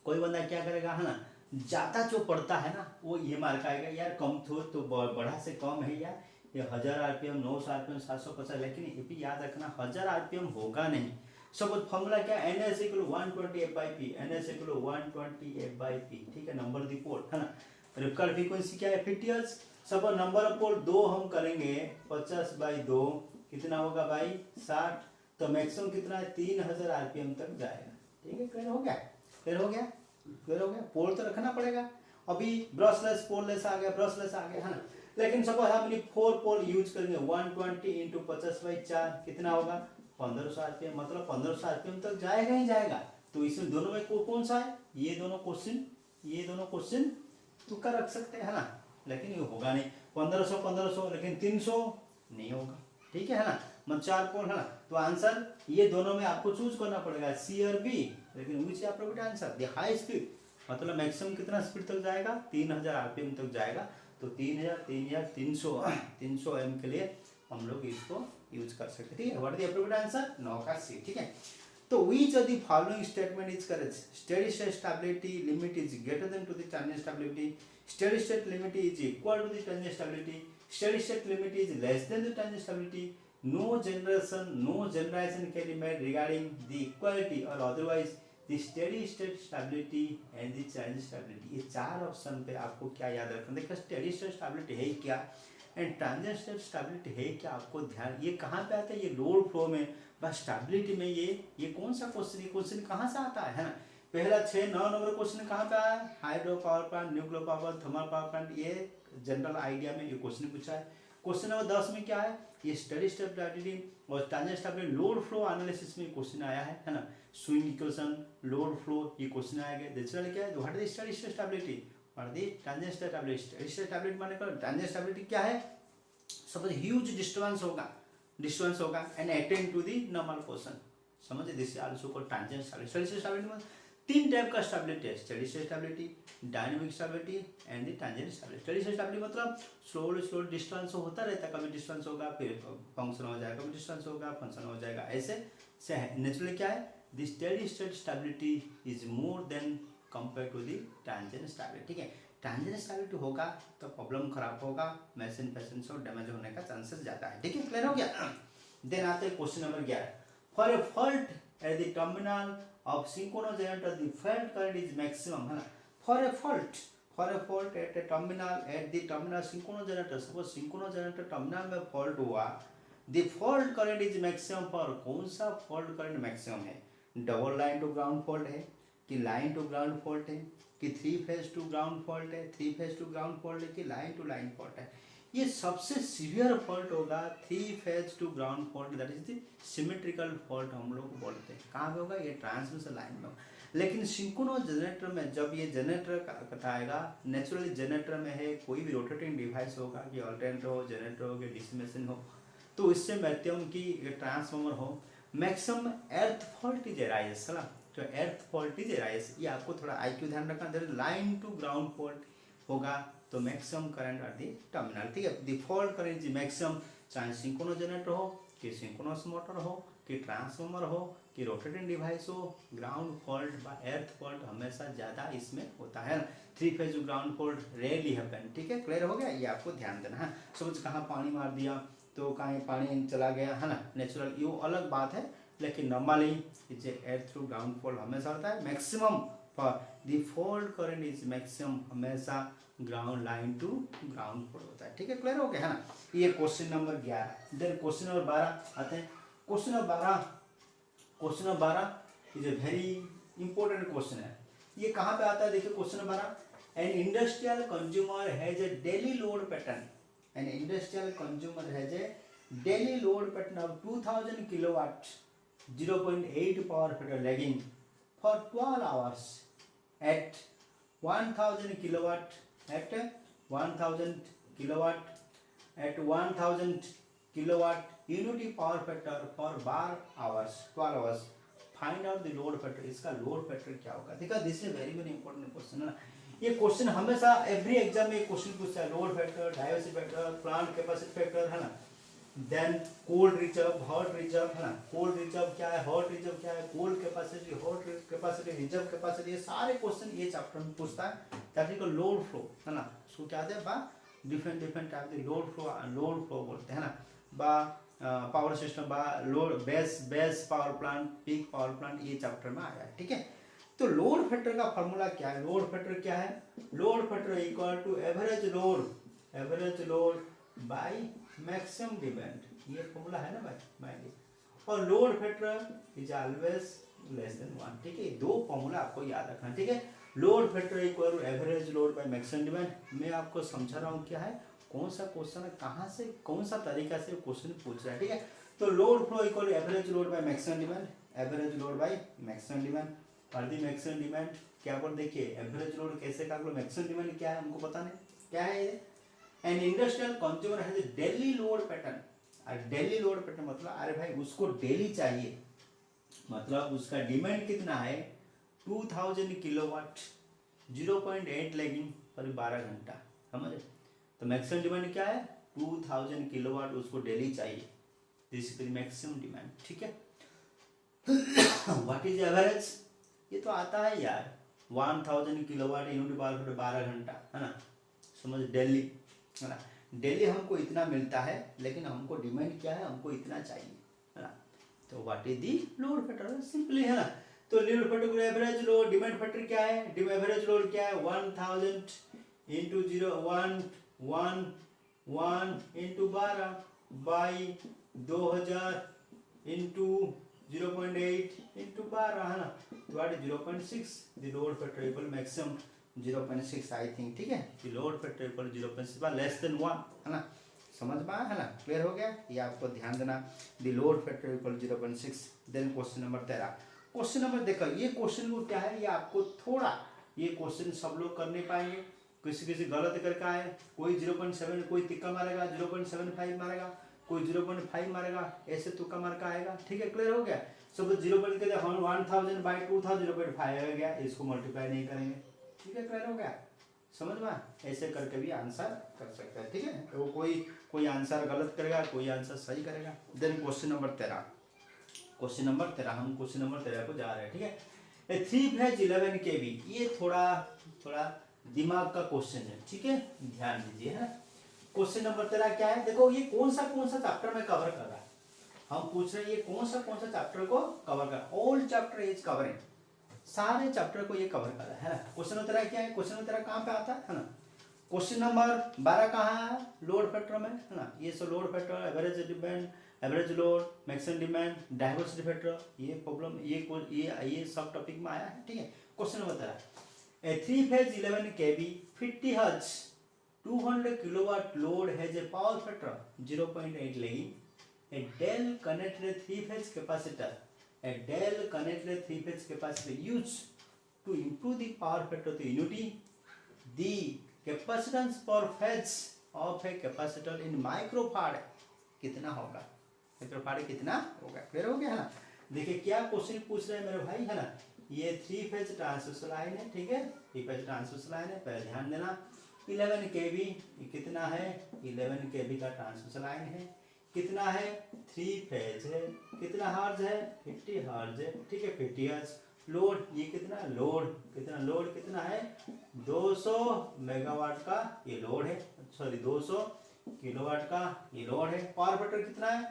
कोई बंदा क्या करेगा, है ना, ज़्यादा जो पड़ता है ना वो ये मार्क आएगा यार, कम तो बढ़ा से कम है यार, ये 1000 RPM 900 RPM 750, लेकिन ये भी याद रखना 1000 RPM होगा नहीं। सपोज फॉर्मूला क्या, NS = 120F/P, NS = 120F/P, ठीक है, नंबर दी पोल है ना। रिपकल फ्रीक्वेंसी क्या है 50 हर्ट्ज। सपोज नंबर ऑफ पोल 2 हम करेंगे 50/2 कितना होगा भाई 60, तो मैक्सिमम कितना है 3000 RPM तक जाएगा। ठीक है, क्लियर हो गया, क्लियर हो गया, क्लियर हो गया। पोल तो रखना पड़ेगा, अभी ब्रशलेस पोललेस आ गया, ब्रशलेस आ गया है ना। लेकिन सपोज हम 4 पोल यूज करेंगे 120 × 50/4 कितना होगा 1500 RPM, मतलब 1500 RPM तक जाएगा ही जाएगा। तो इसमें दोनों में कौन सा है, ये दोनों क्वेश्चन तुक्का रख सकते हैं ना, लेकिन ये होगा नहीं 1500, लेकिन 300 नहीं होगा। ठीक है ना, मतलब 4 पोल है ना, तो आंसर ये दोनों में आपको चूज करना पड़ेगा C और B, लेकिन which appropriate answer the high speed, मतलब मैक्सिमम कितना स्पीड तक जाएगा 3000 RPM तक जाएगा। तो 300 M के लिए हम लोग इसको यूज कर सकते हैं। ठीक है, what is the appropriate answer 9 का C। ठीक है, तो which of the following statement is correct? Steady state stability limit is greater than to the transient stability. Steady state limit is equal to the transient stability. Steady state limit is less than the transient stability. No generalization can be made regarding the equality or otherwise the steady state stability and the transient stability. ये चार option पे आपको क्या याद रखना, देखो steady state stability है क्या एंड ट्रांजिएंट स्टेट स्टेबिलिटी है क्या, आपको ध्यान ये कहाँ पे आता है, ये लोड फ्लो में, बस स्टेबिलिटी में। ये कौन सा क्वेश्चन, ये क्वेश्चन कहाँ से आता है ना, पहला 6-9 नंबर क्वेश्चन कहाँ पे आया, hydro power plant, nuclear power, thermal power plant, ये जनरल आइडिया में ये क्वेश्चन पूछा है। क्वेश्चन नंबर 10 में क्या है, ये स्टेडी स्टेट स्टेबिलिटी और transient stability load flow analysis में क्वेश्चन आया है ना, स्विंग इक्वेशन, लोड फ्लो, ये क्वेश्चन आया गया। नेचुरल क्या है, what is steady state stability और the transient stability. Steady state stability माने का ट्रांजिएंट स्टेबिलिटी क्या है, सपोज ह्यूज डिस्टर्बेंस होगा and attend to the normal position, समझे, this is also called transient stability. Steady state stability में तीन type का स्टेबिलिटी है, steady state stability, dynamic stability and the transient stability. Steady state stability मतलब slow distance होता रहता है, कभी डिस्टेंस होगा फिर फंक्शन हो जाएगा, कभी डिस्टेंस होगा फंक्शन हो जाएगा, ऐसे से है। नेचुरली क्या है, the steady state stability is more than compare to the transient stability. ठीक है, ट्रांजिएंट स्टेबिलिटी होगा तो प्रॉब्लम खराब होगा, मशीन पेशेंस और डैमेज होने का चांसेस ज्यादा है। ठीक है, क्लियर हो गया। देन आते हैं question number 11, for a fault at the terminal of synchronous generator the fault current is maximum है ना। for a fault at a terminal synchronous generator, suppose synchronous generator terminal में fault हुआ, the fault current is maximum for कौन सा fault current maximum है, double line to ground fault है कि line to ground fault है कि 3 phase two ground fault है, 3 फेज टू ग्राउंड फॉल्ट है कि लाइन टू लाइन फॉल्ट है। ये सबसे सीवियर फॉल्ट होगा 3 phase two ground fault, that is the symmetrical fault हम लोग बोलते हैं। कहाँ पे होगा, ये ट्रांसमिशन लाइन में होगा। लेकिन सिंक्रोनस जनरेटर में जब ये जनरेटर कटाएगा, नेचुरली जनरेटर में है कोई भी रोटेटिंग डिवाइस होगा कि अल्टरनेटर हो, जनरेटर हो कि डीसी मशीन हो, तो इससे मैक्सिमम की ट्रांसफॉर्मर हो, maximum earth fault is arise है ना, तो एर्थ फॉल्ट इज अराइज, ये आपको थोड़ा आईक्यू ध्यान रखना। लाइन टू ग्राउंड फॉल्ट होगा तो maximum current at the terminal. ठीक है, the fault current is maximum, चाहे सिंक्रोनस जनरेटर हो कि सिंक्रोनस मोटर हो कि ट्रांसफॉर्मर हो कि रोटेटिंग डिवाइस हो, ग्राउंड फॉल्ट व एर्थ फॉल्ट हमेशा ज़्यादा इसमें होता है। 3 phase ground fault rarely happen. ठीक है, क्लियर हो गया, ये आपको ध्यान देना है। सपोज कहाँ पानी मार दिया तो कहीं पानी चला गया है ना, नेचुरल ये अलग बात है, लेकिन नॉर्मली इसे एर्थ थ्रू ग्राउंड फॉल्ट हमेशा होता है। Maximum for the fault current is maximum हमेशा ground line to ground fault होता है। ठीक है, क्लियर हो गया है ना, ये question number 11। Then question number 12 आते हैं। Question number 12 is a very important question है। ये कहाँ पे आता है, देखिए question number 12, an industrial consumer has a daily load pattern, an industrial consumer has a daily load pattern of 2000 kilowatt 0.8 power factor lagging for 12 hours at 1000 kilowatt at 1000 kilowatt unity power factor for 12 hours find out the load factor। इसका load factor क्या होगा, देखा, this is very very important question है ना। ये question हमेशा every exam में question पूछता है, load factor, diversity factor, plant capacity factor है ना, then cold reserve, hot reserve है ना, कोल्ड रिजर्व क्या है, हॉट रिजर्व क्या है, cold capacity, hot capacity, reserve capacity, ये सारे क्वेश्चन ये चैप्टर में पूछता है। दैट लोड फ्लो है ना, उसको क्या कहते हैं बा डिफरेंट डिफरेंट टाइप के लोड फ्लो बोलते हैं ना, बा पावर सिस्टम बा load base power plant, peak power plant, ये चैप्टर में आया है। ठीक है, तो लोड फैक्टर का फॉर्मूला क्या है, लोड फैक्टर क्या है, load factor equal to average load by maximum demand, ये फॉर्मूला है ना भाई। और load factor is always less than 1। ठीक है, दो फॉर्मूला आपको याद रखना। ठीक है, load factor equal to average load by maximum demand. मैं आपको समझा रहा हूँ क्या है, कौन सा क्वेश्चन है, कहाँ से कौन सा तरीका से क्वेश्चन पूछ रहा है। ठीक है, तो load flow equal to average load by maximum demand, average load by maximum demand. और दी मैक्सिमम डिमांड क्या बोल, देखिए एवरेज लोड कैसे का, मैक्सिमम डिमांड क्या है हमको पता नहीं क्या है ये। N industrial consumer has a daily load pattern, और डेली लोड पैटर्न मतलब अरे भाई उसको डेली चाहिए, मतलब उसका डिमांड कितना है 2000 किलोवाट, 0.8 लैगिंग पर 12 घंटा, समझे। तो मैक्सिमम डिमांड क्या है 2000 किलोवाट उसको डेली चाहिए, दिस इज मैक्सिमम डिमांड। ठीक है, व्हाट इज एवरेज, ये तो आता है यार 1000 किलोवाट यूनिट पावर पर 12 घंटा है ना, समझ, डेली है ना, डेली हमको इतना मिलता है लेकिन हमको डिमांड क्या है, हमको इतना चाहिए है ना। तो what is the load factor, simply है ना। तो लोड फैक्टर को एवरेज लोड, डिमांड फैक्टर क्या है, एवरेज लोड क्या है 1000 into 1 into 12 by 2000 into 0.8 into 12 है ना, तो what is 0.6, the load factor equal maximum 0.6 I think. ठीक है, the load factor equal 0.6 less than 1 है ना, समझ में आया है ना, क्लियर हो गया, ये आपको ध्यान देना, the load factor equal 0.6। Then question number 13, question number देखो, ये क्वेश्चन को क्या है, ये आपको थोड़ा, ये क्वेश्चन सब लोग कर नहीं पाएंगे, किसी गलत करके आए, कोई 0.7, कोई तिक्का मारेगा 0.75 मारेगा, कोई 0.5 मारेगा, ऐसे तुक्का मार का आएगा। ठीक है, क्लियर हो गया, सब 1000 बाई 2000 0.5 आ गया, इसको मल्टीप्लाई नहीं करेंगे। ठीक है, क्लियर हो गया, समझ में, ऐसे करके भी आंसर कर सकते हैं। ठीक है, तो कोई आंसर गलत करेगा, कोई आंसर सही करेगा। देन क्वेश्चन नंबर 13, हम क्वेश्चन नंबर 13 को जा रहे हैं। ठीक है, 3 फेज 11 kV, ये थोड़ा दिमाग का क्वेश्चन है। ठीक है, ध्यान दीजिए है। क्वेश्चन नंबर 13 क्या है, देखो ये कौन सा चैप्टर में कवर कर रहा है, हम पूछ रहे हैं ये कौन सा चैप्टर को कवर कर, ऑल चैप्टर इज कवरिंग, सारे चैप्टर को ये कवर कर रहा है ना। क्वेश्चन नंबर 13 क्या है, क्वेश्चन नंबर 13 कहाँ पे आता है ना, क्वेश्चन नंबर 12 कहाँ है, लोड फैक्टर में है ना, ये सब load factor, average demand, average load, maximum demand, diversity factor, ये प्रॉब्लम, ये सब टॉपिक में आया है। ठीक है, question number 13, A 3 phase 11 kV 50 hertz 200 kilowatt load has a power factor 0.8 lagging. A Dell connected 3-phase capacitor. A Dell connected 3-phase capacitor used to improve the power factor to unity. The capacitance per phase of a capacitor in microfarad कितना होगा, microfarad कितना होगा, clear हो गया है ना। देखिए क्या क्वेश्चन पूछ रहे हैं मेरे भाई है ना, ये 3 फेज ट्रांसमिशन लाइन है। ठीक है, 3 फेज ट्रांसमिशन लाइन है, पहले ध्यान देना 11 kV कितना है, 11 kV का ट्रांसमिशन लाइन है, कितना है 3 फेज है, कितना हर्ट्ज है 50 हर्ट्ज है। ठीक है, 50 हर्ट्ज, लोड ये कितना लोड कितना है 200 मेगावाट का ये लोड है, सॉरी 200 किलोवाट का ये लोड है। पावर फैक्टर कितना है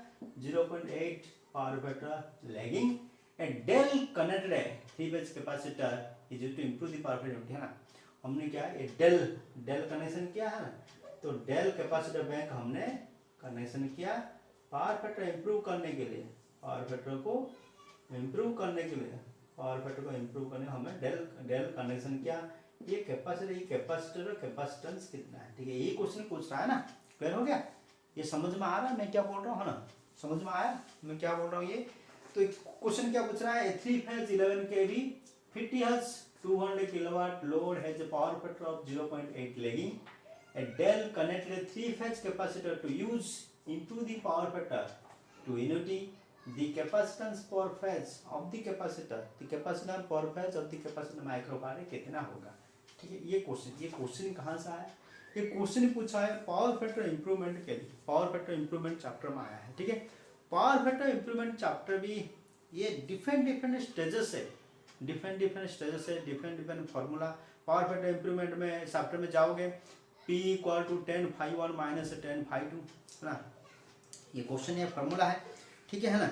0.8 power factor lagging. And delta connected है 3 phase capacitor is to improve the power factor है ना। हमने क्या है डेल कनेक्शन किया है ना, तो डेल कैपेसिटर बैंक हमने कनेक्शन किया पावर फैक्टर इंप्रूव करने के लिए, पावर फैक्टर को इंप्रूव करने हमें डेल कनेक्शन किया। ये कैपेसिटर कैपेसिटेंस कितना है, ठीक है, ये क्वेश्चन पूछ रहा है ना, क्लियर हो गया, ये समझ में आ रहा है मैं क्या बोल रहा हूँ ना, समझ में आया मैं क्या बोल रहा हूँ। ये तो क्वेश्चन क्या पूछ रहा है, 3 phase 11 kV 50 hertz 200 kilowatt load has a power factor of 0.8 lagging. A Dell connected 3 phase capacitor to use improve the power factor to unity. The capacitance per phase of the capacitor, the capacitor per phase of the capacitor microfarad कितना होगा। ठीक है, ये question कहाँ से आया, ये question पूछा है पावर फैक्टर इंप्रूवमेंट के लिए, पावर फैक्टर इंप्रूवमेंट चैप्टर में आया है, ठीक है। पावर फैक्टर इंप्रूवमेंट चैप्टर भी ये डिफरेंट स्टेजेस है, डिफरेंट स्टेजेस है, different formula. Power factor improvement में चैप्टर में जाओगे, P इक्वल टू 10⁵1 माइनस 10⁵2 है ना, ये क्वेश्चन है, फार्मूला है, ठीक है ना।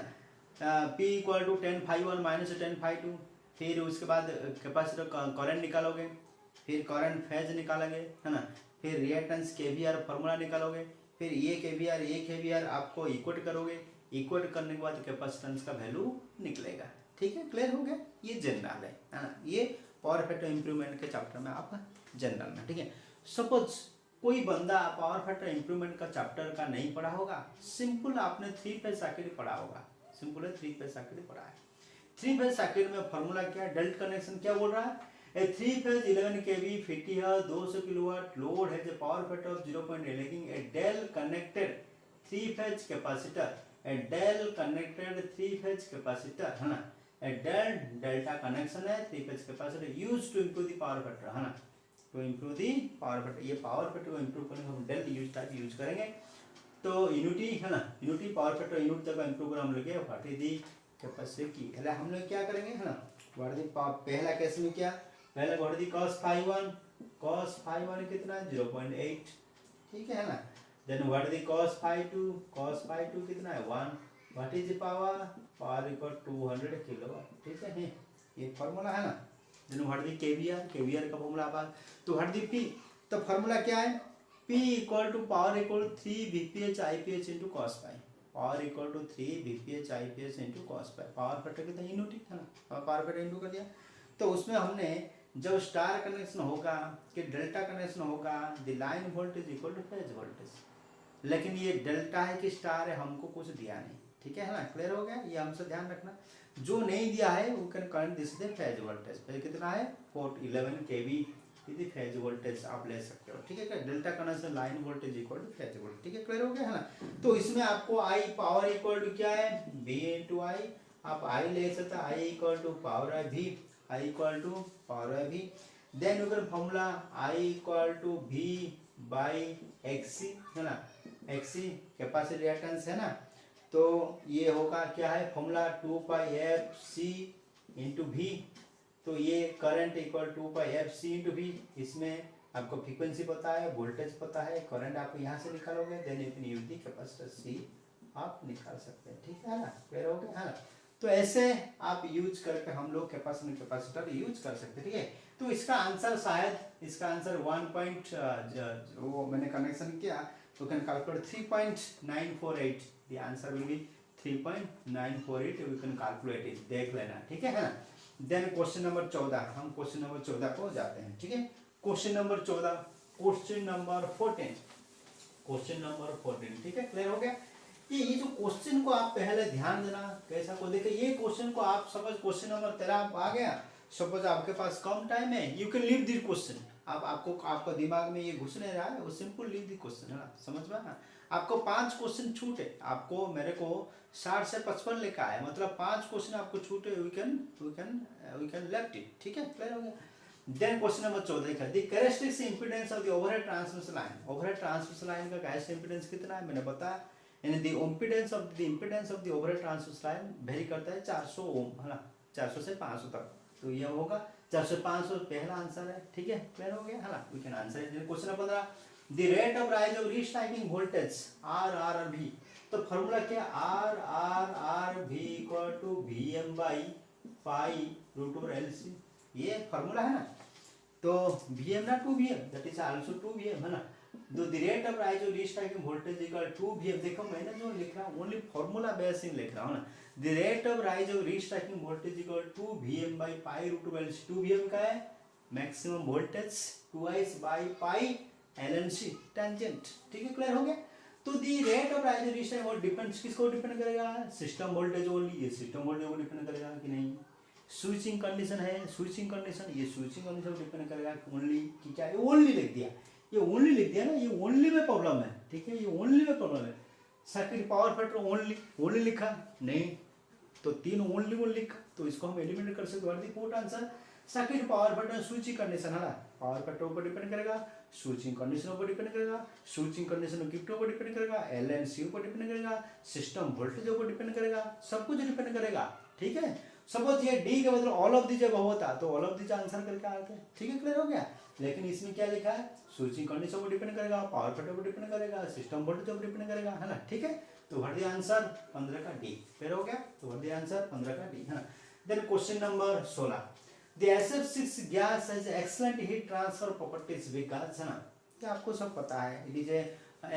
P इक्वल टू 10⁵1 माइनस 10⁵2, फिर उसके बाद कैपेसिटर करंट निकालोगे, फिर करंट फेज निकालोगे, है ना, फिर रिएक्टेंस केवीआर फार्मूला निकालोगे, फिर ये केवीआर आपको इक्वेट करोगे, इक्वेट करने के बाद कैपेसिटेंस का वैल्यू निकलेगा, ठीक है। क्लियर हो गया, ये जनरल है ना, ये पावर फैक्टर इंप्रूवमेंट के चैप्टर में आप जनरल में, ठीक है। सपोज कोई बंदा पावर फैक्टर इंप्रूवमेंट का चैप्टर का नहीं पढ़ा होगा, सिंपल आपने 3 फेज सर्किट पढ़ा होगा, सिंपल है 3 फेज सर्किट पढ़ा है। 3 फेज सर्किट में फार्मूला क्या है, डेल्ट कनेक्शन क्या बोल रहा है, a 3 phase 11 kV 50 hertz 200 kilowatt load है, the power factor of 0.8 a delta connected 3 phase capacitor, a delta connected 3 phase capacitor, है ना, ए डेल्टा कनेक्शन है 3 phase capacitor used to improve the power factor, है ना, to improve the power factor. ये power factor को improve करने हम delta use करेंगे, तो यूनिटी है ना, यूनिटी पावर फैक्टर यूनिट तक इंप्रूव कर हम लोग व्हाट इज दी कैपेसिटी की, है हम लोग क्या करेंगे, है ना, व्हाट इज पहला केस में क्या, पहले व्हाट इज cos ∅1 कितना 0.8, ठीक है ना, देन व्हाट इज cos ∅2 कितना है 1, what is power equal 200 kilowatt, ठीक है, ये फार्मूला है ना। देन व्हाट इज केवीआर का फार्मूला आप, तो व्हाट इज P, तो फार्मूला क्या है, P equal to power equal 3 VPH IPH into cos ∅, power equal to 3 VPH IPH into cos ∅, power factor कितना यूनिट है ना, पावर फैक्टर इनटू कर दिया। तो उसमें हमने जब स्टार कनेक्शन होगा कि डेल्टा कनेक्शन होगा, the line voltage equal two phase voltage, लेकिन ये डेल्टा है कि स्टार है हमको कुछ दिया नहीं, ठीक है ना, क्लियर हो गया, ये हमसे ध्यान रखना। जो नहीं दिया है वो can current this the phase voltage, phase कितना है 11 kV यदि फेज वोल्टेज आप ले सकते हो, ठीक है, क्या delta connection line voltage equal two phase voltage, ठीक है, क्लियर हो गया, है ना। तो इसमें आपको I पावर इक्वल टू क्या है V इंटू आई, आप I ले सकते हैं, I इक्वल टू पावर है V, I equal to power है V, then you can formula I equal to V by XC, है ना, XC कैपेसिटी रिएक्टेंस है ना, तो ये होगा क्या है फॉर्मूला 2πfc इंटू V, तो ये current equal 2πfc into V, इसमें आपको फ्रीक्वेंसी पता है, वोल्टेज पता है, करंट आप यहाँ से निकालोगे, then you can use the capacitor C आप निकाल सकते हैं, ठीक है ना, क्लियर हो गया, है ना। तो ऐसे आप यूज करके हम लोग कैपेसिटर यूज कर सकते हैं, ठीक है। तो इसका आंसर शायद इसका आंसर 1 वो मैंने कनेक्शन किया तो can calculate 3.948, the answer will be 3.948, you can calculate it, देख लेना, ठीक है ना। देन क्वेश्चन नंबर 14, हम क्वेश्चन नंबर 14 को जाते हैं, ठीक है। Question number 14, question number 14, question number 14, ठीक है, क्लियर हो गया। ये जो क्वेश्चन को आप पहले ध्यान देना, कैसा को देखिए, ये क्वेश्चन को आप सपोज क्वेश्चन नंबर 13 आप आ गया, सपोज आपके पास कम टाइम है, you can leave this question, आप आपका दिमाग में ये घुस नहीं रहा है, वो सिंपल लीव द क्वेश्चन, है ना, समझ में ना। आपको 5 क्वेश्चन छूट है, आपको मेरे को 60 से 55 लिखा है, मतलब 5 क्वेश्चन आपको छूट है, वी कैन लेफ्ट इट, ठीक है, क्लियर हो गया। देन क्वेश्चन नंबर 14 लिखा, the characteristics impedance of the overhead transmission line, overhead transmission line का कैरेक्टरिस्टिक इंपेडेंस कितना है मैंने बताया, यानी the impedance of the overhead transmission line very करता है 400 ओम, है ना, 400 से 500 तक, तो ये होगा 400 500, पहला आंसर है, ठीक है, क्लियर हो गया, है ना, we can answer it. Question number 15, the rate of rise of restriking voltage R V, तो फार्मूला क्या, R V equal to Vm by pi root over LC, ये फार्मूला है ना, तो Vm ना 2Vm, that is also 2Vm, है ना, तो the rate of rise of restriking voltage equal 2Vm, देखो मैंने जो लिख रहा हूँ ओनली फार्मूला बेस इन लिख रहा हूँ ना, the rate of rise of restriking voltage equal 2Vm by pi root over LC, 2Vm का है maximum voltage, 2Is by pi LNC tangent, ठीक है, क्लियर हो गया। तो the rate of rise of restriking voltage depends किसको depend करेगा, system voltage only, ये सिस्टम वोल्टेज को डिपेंड करेगा कि नहीं, स्विचिंग कंडीशन है, स्विचिंग कंडीशन, ये स्विचिंग कंडीशन डिपेंड करेगा ओनली कि क्या है, ओनली लिख दिया, ये ओनली लिख दिया ना, ये ओनली में प्रॉब्लम है, ठीक है, ये ओनली में प्रॉब्लम है। सर्किट पावर फैक्टर ओनली लिखा नहीं, तो 3 ओनली लिखा, तो इसको हम एलिमिनेट कर सकते हैं, what is the answer, circuit power factor switching condition है ना, पावर फैक्टर ऊपर डिपेंड करेगा, स्विचिंग कंडीशन ऊपर डिपेंड करेगा, स्विचिंग कंडीशन गिफ्ट ऊपर डिपेंड करेगा, एल एंड सी ऊपर डिपेंड करेगा, सिस्टम वोल्टेज ऊपर डिपेंड करेगा, सब कुछ डिपेंड करेगा। ठीक है, सपोज ये डी के बदले ऑल ऑफ दी जब होता तो ऑल ऑफ दी आंसर करके आते। ठीक है, क्लियर हो गया। लेकिन इसमें क्या लिखा है, स्विचिंग कंडीशन पर डिपेंड करेगा, पावर फैक्टर पर डिपेंड करेगा, सिस्टम वोल्टेज पर डिपेंड करेगा, है ना। ठीक है, तो व्हाट द आंसर 15 का डी। क्लियर हो गया, तो व्हाट द आंसर 15 का डी, है ना। Then question number 16, the SF6 gas has excellent heat transfer properties because, है ना। क्या आपको सब पता है, it is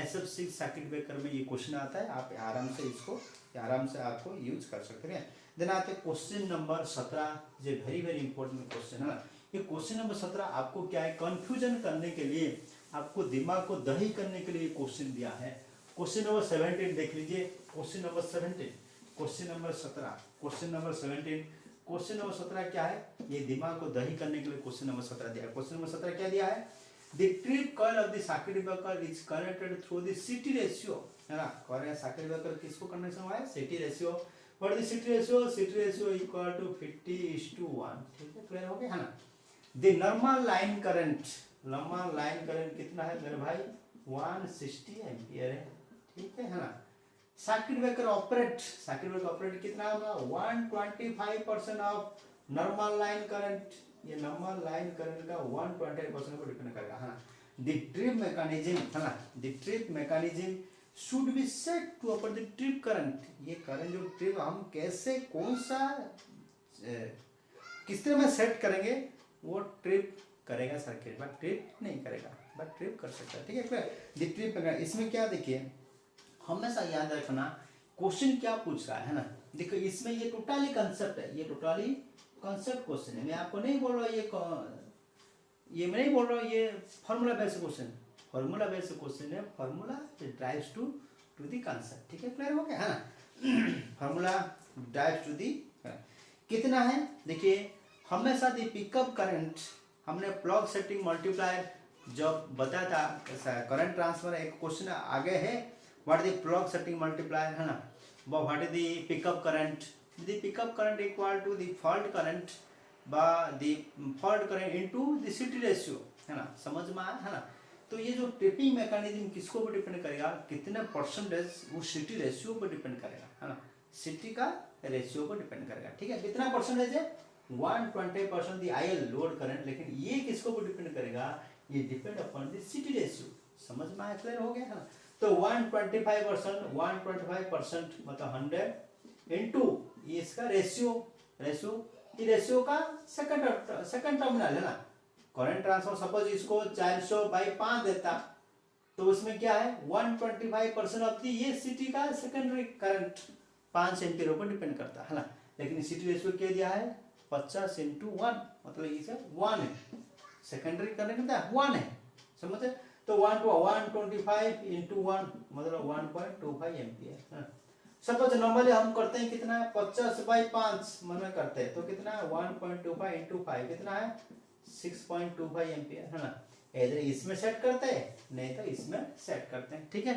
SF6 circuit breaker में ये क्वेश्चन आता है, आप आराम से इसको आपको यूज कर सकते हैं। देन आते हैं क्वेश्चन नंबर 17, जो वेरी वेरी इंपॉर्टेंट क्वेश्चन है ना। ये क्वेश्चन नंबर 17 आपको क्या है, कंफ्यूजन करने के लिए, आपको दिमाग को दही करने के लिए क्वेश्चन दिया है। क्वेश्चन नंबर 17 देख लीजिए, question number 17, question number 17, question number 17, question number 17 क्या है, ये दिमाग को दही करने के लिए क्वेश्चन नंबर 17 दिया है। क्वेश्चन नंबर 17 क्या दिया है, the trip coil of the circuit breaker is connected through the CT ratio, है ना। कह रहे हैं सर्किट ब्रेकर किसको कनेक्शन हुआ है, CT ratio. What is CT ratio, CT ratio equal to 50:1। ठीक है, क्लियर हो गया, है ना। The normal line current, normal line current कितना है मेरे भाई, 160 एम्पियर है। ठीक है ना। सर्किट ब्रेकर ऑपरेट कितना होगा, 125% ऑफ नॉर्मल लाइन करंट। ये नॉर्मल लाइन करंट का 125% पर डिपेंड करेगा, है ना। द ट्रिप मैकेनिज्म, है ना, the trip mechanism should be set to upper the trip current. ये करंट जो ट्रिप हम कैसे, कौन सा किस तरह में सेट करेंगे, वो ट्रिप करेगा सर्किट, बट ट्रिप नहीं करेगा, बट ट्रिप कर सकता है। ठीक है, द ट्रिप मैकेनिज्म। इसमें क्या देखिए, हमेशा याद रखना क्वेश्चन क्या पूछ रहा है ना। देखो इसमें ये टोटली कंसेप्ट है, ये टोटली कंसेप्ट क्वेश्चन है। मैं आपको नहीं बोल रहा ये मैं नहीं बोल रहा हूँ ये formula based question, formula based question है। Formula drives to the concept. ठीक है, क्लियर हो गया, है ना। फॉर्मूला ड्राइव्स टू दी, कितना है देखिए, हमेशा दी पिकअप करंट, हमने प्लग सेटिंग मल्टीप्लायर जब बताया था करंट ट्रांसफर, एक क्वेश्चन आगे है, what the plug setting multiplier, है ना। What is the pickup current, the pickup current equal to the fault current by the fault current into the CT ratio, है ना। समझ में आया, है ना। तो ये जो ट्रिपिंग मैकेनिज्म किसको पर डिपेंड करेगा, कितने परसेंटेज वो CT रेशियो पर डिपेंड करेगा, है ना। CT का रेशियो पर डिपेंड करेगा। ठीक है, कितना परसेंटेज है, 120% द IL लोड करंट। लेकिन ये किसको पर डिपेंड करेगा, ये depend upon the CT ratio. समझ में आया, क्लियर हो गया, है ना। तो 125% मतलब 100 इंटू ये इसका रेशियो, ये रेशियो का सेकंड टर्मिनल, है ना। करंट ट्रांसफर सपोज इसको 400/5 देता, तो उसमें क्या है, 125% ऑफ दी ये CT का secondary current 5 ampere per depend करता है ना। लेकिन CT रेशियो क्या दिया है, 50/1, मतलब इसे 1 है, सेकेंडरी करंट कितना 1 है, समझे। तो 125 into 1 मतलब 1.25 एम्पियर। सपोज नॉर्मली हम करते हैं कितना है, 50/5 में करते हैं, तो कितना है 1.25 into 5 कितना है 6.25 एम्पियर, है ना। इधर इसमें सेट करते हैं, नहीं तो इसमें सेट करते हैं। ठीक है,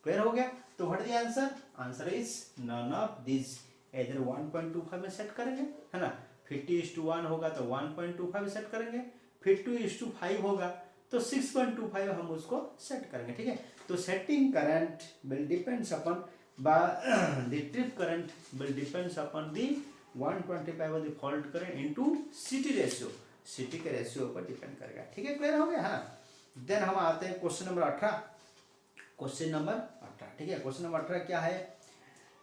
क्लियर हो गया। तो what is the answer, answer is none of this. इधर 1.25 में सेट करेंगे, है ना। 50:1 होगा तो 1.25 सेट करेंगे, 50:5 होगा तो 6.25 हम उसको सेट करेंगे। ठीक है, तो setting current will depends upon the trip current will depends upon the 125 of the fault current into CT ratio, CT के रेशियो पर डिपेंड करेगा। ठीक है, क्लियर हो गया, है। देन हम आते हैं क्वेश्चन नंबर 18, क्वेश्चन नंबर 18। ठीक है, क्वेश्चन नंबर 18 क्या है,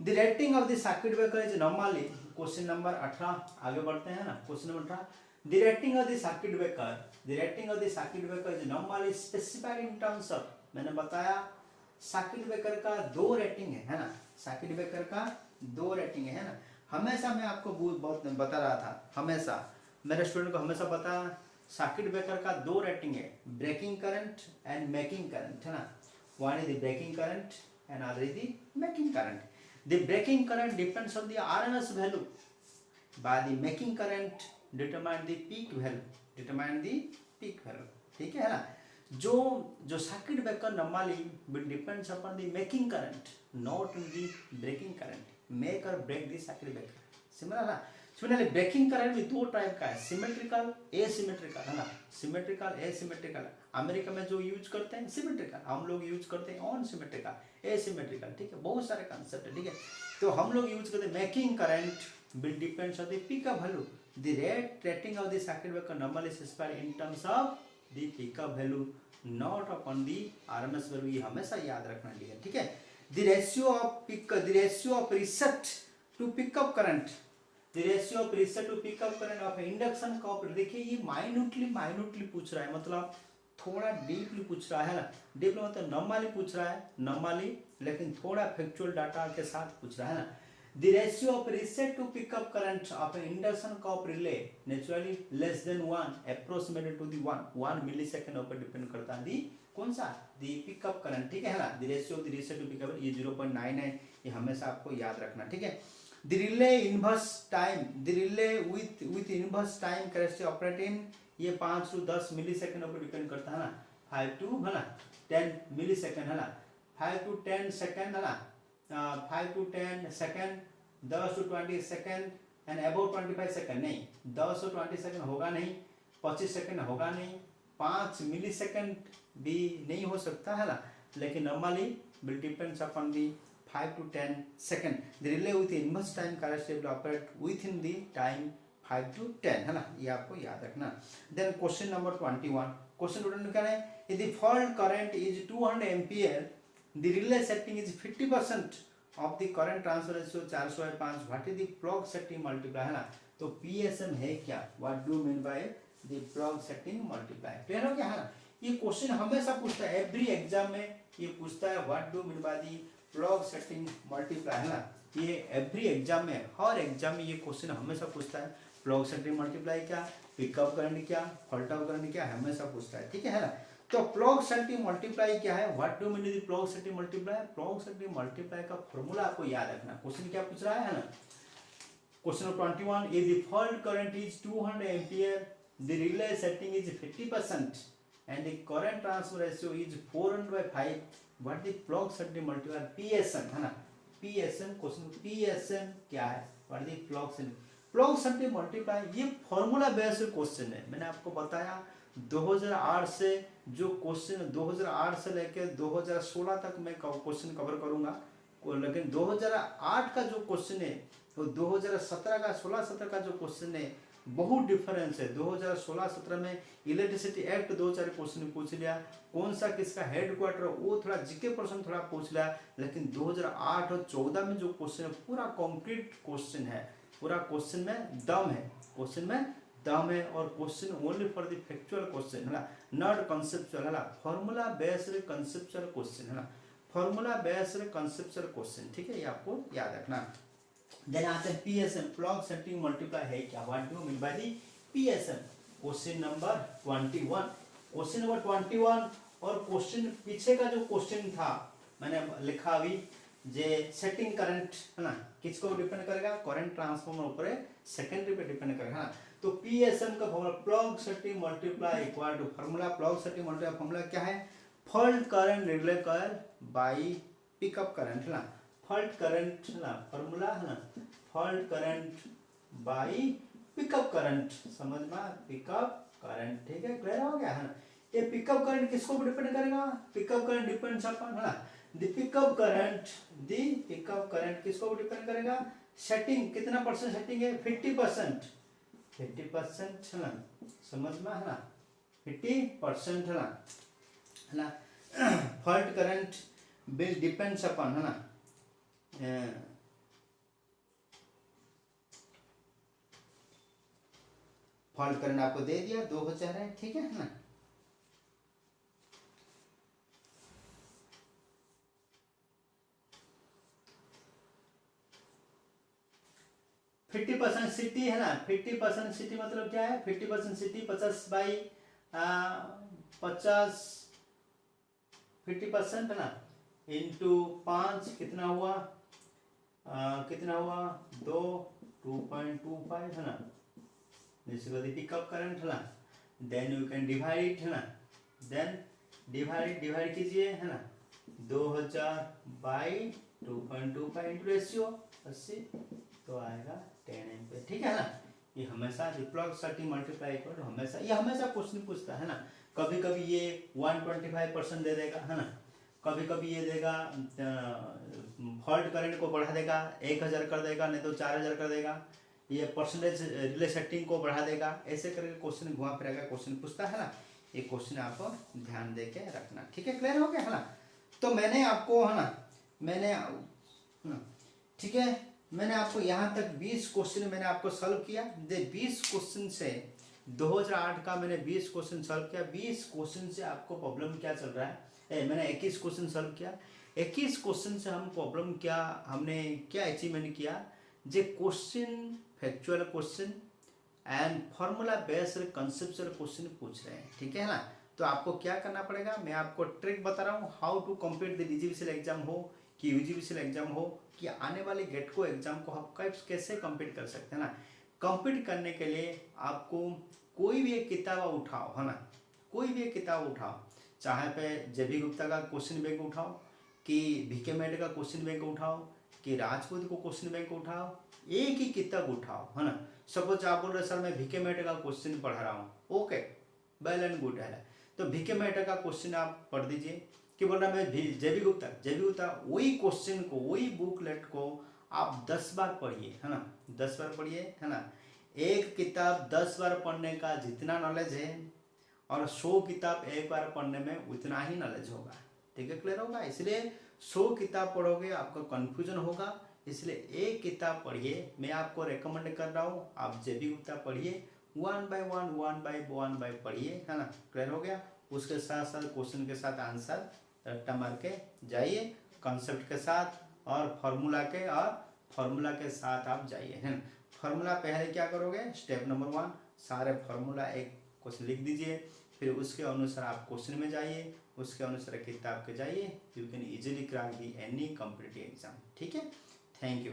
the rating of the circuit breaker is normally, question number 18 आगे बढ़ते हैं ना। Question number 18, the rating of the circuit breaker, the rating of the circuit breaker is normally specified in terms of, मैंने बताया circuit breaker का 2 rating है ना। Circuit breaker का 2 रेटिंग है ना। हमेशा मैं आपको बहुत बता रहा था, हमेशा मेरे स्टूडेंट को हमेशा पता, सर्किट ब्रेकर का 2 रेटिंग है, breaking current and making current, है ना। One is the breaking current and other is the making current. The breaking current depends on the RMS value, by the making current determine the peak value, ठीक है ना। जो circuit breaker normally will depends upon the making current, not on the breaking current, make or break the circuit breaker, similar ना। Similarly breaking current भी दो type का है, symmetrical asymmetrical, है ना, सिमेट्रिकल एसिमेट्रिकल। अमेरिका में जो यूज करते हैं सिमेट्रिकल, हम लोग यूज करते हैं ऑन सिमेट्रिकल एसिमेट्रिकल, ठीक है, बहुत सारे कॉन्सेप्ट है, ठीक है। तो हम लोग यूज करते हैं making current will depends on the pickup value, the rating of the circuit breaker normally specified in terms of the pickup value not upon the RMS value, ये हमेशा याद रखना है, ठीक है। The ratio of reset to pickup current, the ratio of reset to pickup current of induction copper, देखिए ये minutely पूछ रहा है, मतलब थोड़ा डीपली पूछ रहा है ना, डीपली मतलब नॉर्मली पूछ रहा है, नॉर्मली लेकिन थोड़ा फैक्चुअल डाटा के साथ पूछ रहा है ना। The ratio of reset to pickup current of an induction copper relay naturally less than 1 approximated to the 1 millisecond ऊपर डिपेंड करता है, कौन सा, the pickup current, ठीक है ना। The ratio of the reset to pickup ये 0.9 है, ये हमेशा आपको याद रखना, ठीक है। The relay inverse time, the relay with inverse time characteristic operate in, ये 5 to 10 मिलीसेकंड ऊपर डिपेंड करता है ना, 5 to है ना 10 मिलीसेकंड, है ना 5 to 10 सेकंड, है ना 5 to 10 second, 10 to 20 second and about 25 second, नहीं 10 to 20 सेकंड होगा नहीं, 25 सेकंड होगा नहीं, 5 मिलीसेकंड भी नहीं हो सकता है ना, लेकिन normally will depends upon the 5 to 10 second. The relay with inverse time characteristic will operate within the time 5 to 10, है ना, ये आपको याद रखना। Then question number 21, question उठाने क्या है, if the fault current is 200 ampere, the relay setting is 50% of the current transfer ratio 400/5, what is the plug setting multiplier, है ना। तो PSM है क्या, what do you mean by the plug setting multiplier, clear हो गया, है ना। ये क्वेश्चन हमेशा पूछता है, एवरी एग्जाम में ये पूछता है, what do you mean by the plug setting multiply, है ना, ये एवरी एग्जाम में, हर एग्जाम में ये क्वेश्चन हमेशा पूछता है, प्लग सेटिंग मल्टीप्लाई क्या, पिकअप करंट क्या, फॉल्ट आउट करंट क्या, हमेशा पूछता है, ठीक है ना। तो प्लग सेटिंग मल्टीप्लाई क्या है, what do mean the plug setting multiply, plug setting multiply का फॉर्मूला आपको याद रखना। क्वेश्चन क्या पूछ रहा है ना, question 21, if the fault current is 200 ampere, the relay setting is 50% and the current transfer ratio is 400/5, what the plug setting multiplier PSM, है ना, PSM क्वेश्चन, PSM क्या है, what the plug setting multiplier, ये formula based question है। मैंने आपको बताया 2008 से जो क्वेश्चन 2008 से लेकर 2016 तक मैं क्वेश्चन कवर करूंगा, लेकिन 2008 का जो क्वेश्चन है तो 2017 का 16-17 का जो क्वेश्चन है बहुत डिफरेंस है। 2016-17 में इलेक्ट्रिसिटी एक्ट 2-4 क्वेश्चन पूछ लिया, कौन सा किसका हेडक्वार्टर वो थोड़ा जीके पर्सन थोड़ा पूछ लिया, लेकिन 2008 और 14 में जो क्वेश्चन है पूरा कॉन्क्रीट क्वेश्चन है, पूरा क्वेश्चन में दम है, क्वेश्चन में दम है, और question only for the factual question, है ना, नॉट कॉन्सेप्चुअल, है ना, फॉर्मूला बेस्ड कॉन्सेप्चुअल क्वेश्चन, है ना, फॉर्मूला बेस्ड कॉन्सेप्चुअल क्वेश्चन, ठीक है, ये आपको याद रखना। देन आते हैं PSM, प्लग सेटिंग मल्टीप्लाई है क्या, what do mean by the PSM, question number 21, question number 21, और क्वेश्चन पीछे का जो क्वेश्चन था मैंने लिखा अभी, जे सेटिंग करंट, है ना, किसको डिपेंड करेगा, करंट ट्रांसफार्मर ऊपर सेकेंडरी पे डिपेंड करेगा, है ना। तो PSM का formula plug setting multiply equal to formula, plug setting multiply formula क्या है, fault current relay coil by pickup current, है ना, फॉल्ट करंट, है ना, फॉर्मूला, है ना, fault current by pickup current, समझ में, पिकअप करंट, ठीक है, क्लियर हो गया, है ना। ये पिकअप करंट किसको डिपेंड करेगा, पिकअप करंट डिपेंड्स अपॉन, है ना, द पिकअप करंट किसको डिपेंड करेगा, सेटिंग कितना परसेंट सेटिंग है, 50%, है ना, समझ में, है ना, 50%, है ना, fault current will depends upon, है ना, फॉल्ट करंट आपको दे दिया 2000 है, ठीक है ना। %50 सिटी, है ना, 50% सिटी मतलब क्या है, 50% सिटी 50/50, 50%, है ना, इंटू 5 कितना हुआ, 2.25, है ना, बेसिकली पिकअप करंट, है ना, then you can divide it, है ना, देन डिवाइड कीजिए, है ना, 2000/2.25 इंटू रेशियो 80, तो आएगा 10 एम्पियर, ठीक है ना। ये हमेशा रिप्लॉग 30 मल्टीप्लाई इक्वल टू हमेशा, ये हमेशा क्वेश्चन पूछता है ना। कभी कभी ये 125% दे देगा, है ना, कभी कभी ये देगा फॉल्ट करंट को बढ़ा देगा 1000 कर देगा, नहीं तो 4000 कर देगा, ये परसेंटेज रिले सेटिंग को बढ़ा देगा, ऐसे करके क्वेश्चन घुमा फिरा क्वेश्चन पूछता है ना। ये क्वेश्चन आपको ध्यान दे के रखना, ठीक है, क्लियर हो गया है ना। तो मैंने आपको, है ना, ठीक है, मैंने आपको यहाँ तक 20 क्वेश्चन मैंने आपको सॉल्व किया। 20 क्वेश्चन से 2008 का मैंने 20 क्वेश्चन सॉल्व किया। 20 क्वेश्चन से आपको प्रॉब्लम क्या चल रहा है, मैंने 21 क्वेश्चन सॉल्व किया। 21 क्वेश्चन से हम प्रॉब्लम क्या, हमने क्या अचीवमेंट किया, जे question factual question and formula based conceptual question पूछ रहे हैं, ठीक है ना। तो आपको क्या करना पड़ेगा, मैं आपको ट्रिक बता रहा हूँ, how to compete the DGVCL exam हो कि यूजीवीसीएल एग्जाम हो कि आने वाले गेट को एग्जाम को आप कैसे कम्पीट कर सकते हैं ना। कम्पीट करने के लिए आपको कोई भी एक किताब उठाओ, है ना, कोई भी एक किताब उठाओ, चाहे पे जेबी गुप्ता का क्वेश्चन बैंक उठाओ, कि वीके मेड का क्वेश्चन बैंक उठाओ, कि राजपूत को क्वेश्चन बैंक उठाओ, एक ही किताब उठाओ, है ना। सपोज आप बोल रहे सर मैं वीके मेड का क्वेश्चन पढ़ रहा हूँ, ओके, वेल एंड गुड है, तो वीके मेड का क्वेश्चन आप पढ़ दीजिए। कि बोल रहा मैं जेबी गुप्ता वही क्वेश्चन को, वही बुकलेट को आप 10 बार पढ़िए, है ना, 10 बार पढ़िए, है ना। एक किताब 10 बार पढ़ने का जितना नॉलेज है और 100 किताब एक बार पढ़ने में उतना ही नॉलेज होगा, ठीक है, क्लियर होगा। इसलिए 100 किताब पढ़ोगे आपको कन्फ्यूजन होगा, इसलिए एक किताब पढ़िए। मैं आपको रेकमेंड कर रहा हूँ, आप जेबी गुप्ता पढ़िए, 1 बाय 1 पढ़िए, है ना, क्लियर हो गया। उसके साथ साथ क्वेश्चन के साथ आंसर रट्टा मार के जाइए, कॉन्सेप्ट के साथ और फार्मूला के साथ आप जाइए, है ना। फार्मूला पहले क्या करोगे, स्टेप नंबर 1 सारे फार्मूला एक क्वेश्चन लिख दीजिए, फिर उसके अनुसार आप क्वेश्चन में जाइए, उसके अनुसार किताब के जाइए, you can easily crack the any competitive exam, ठीक है। Thank you.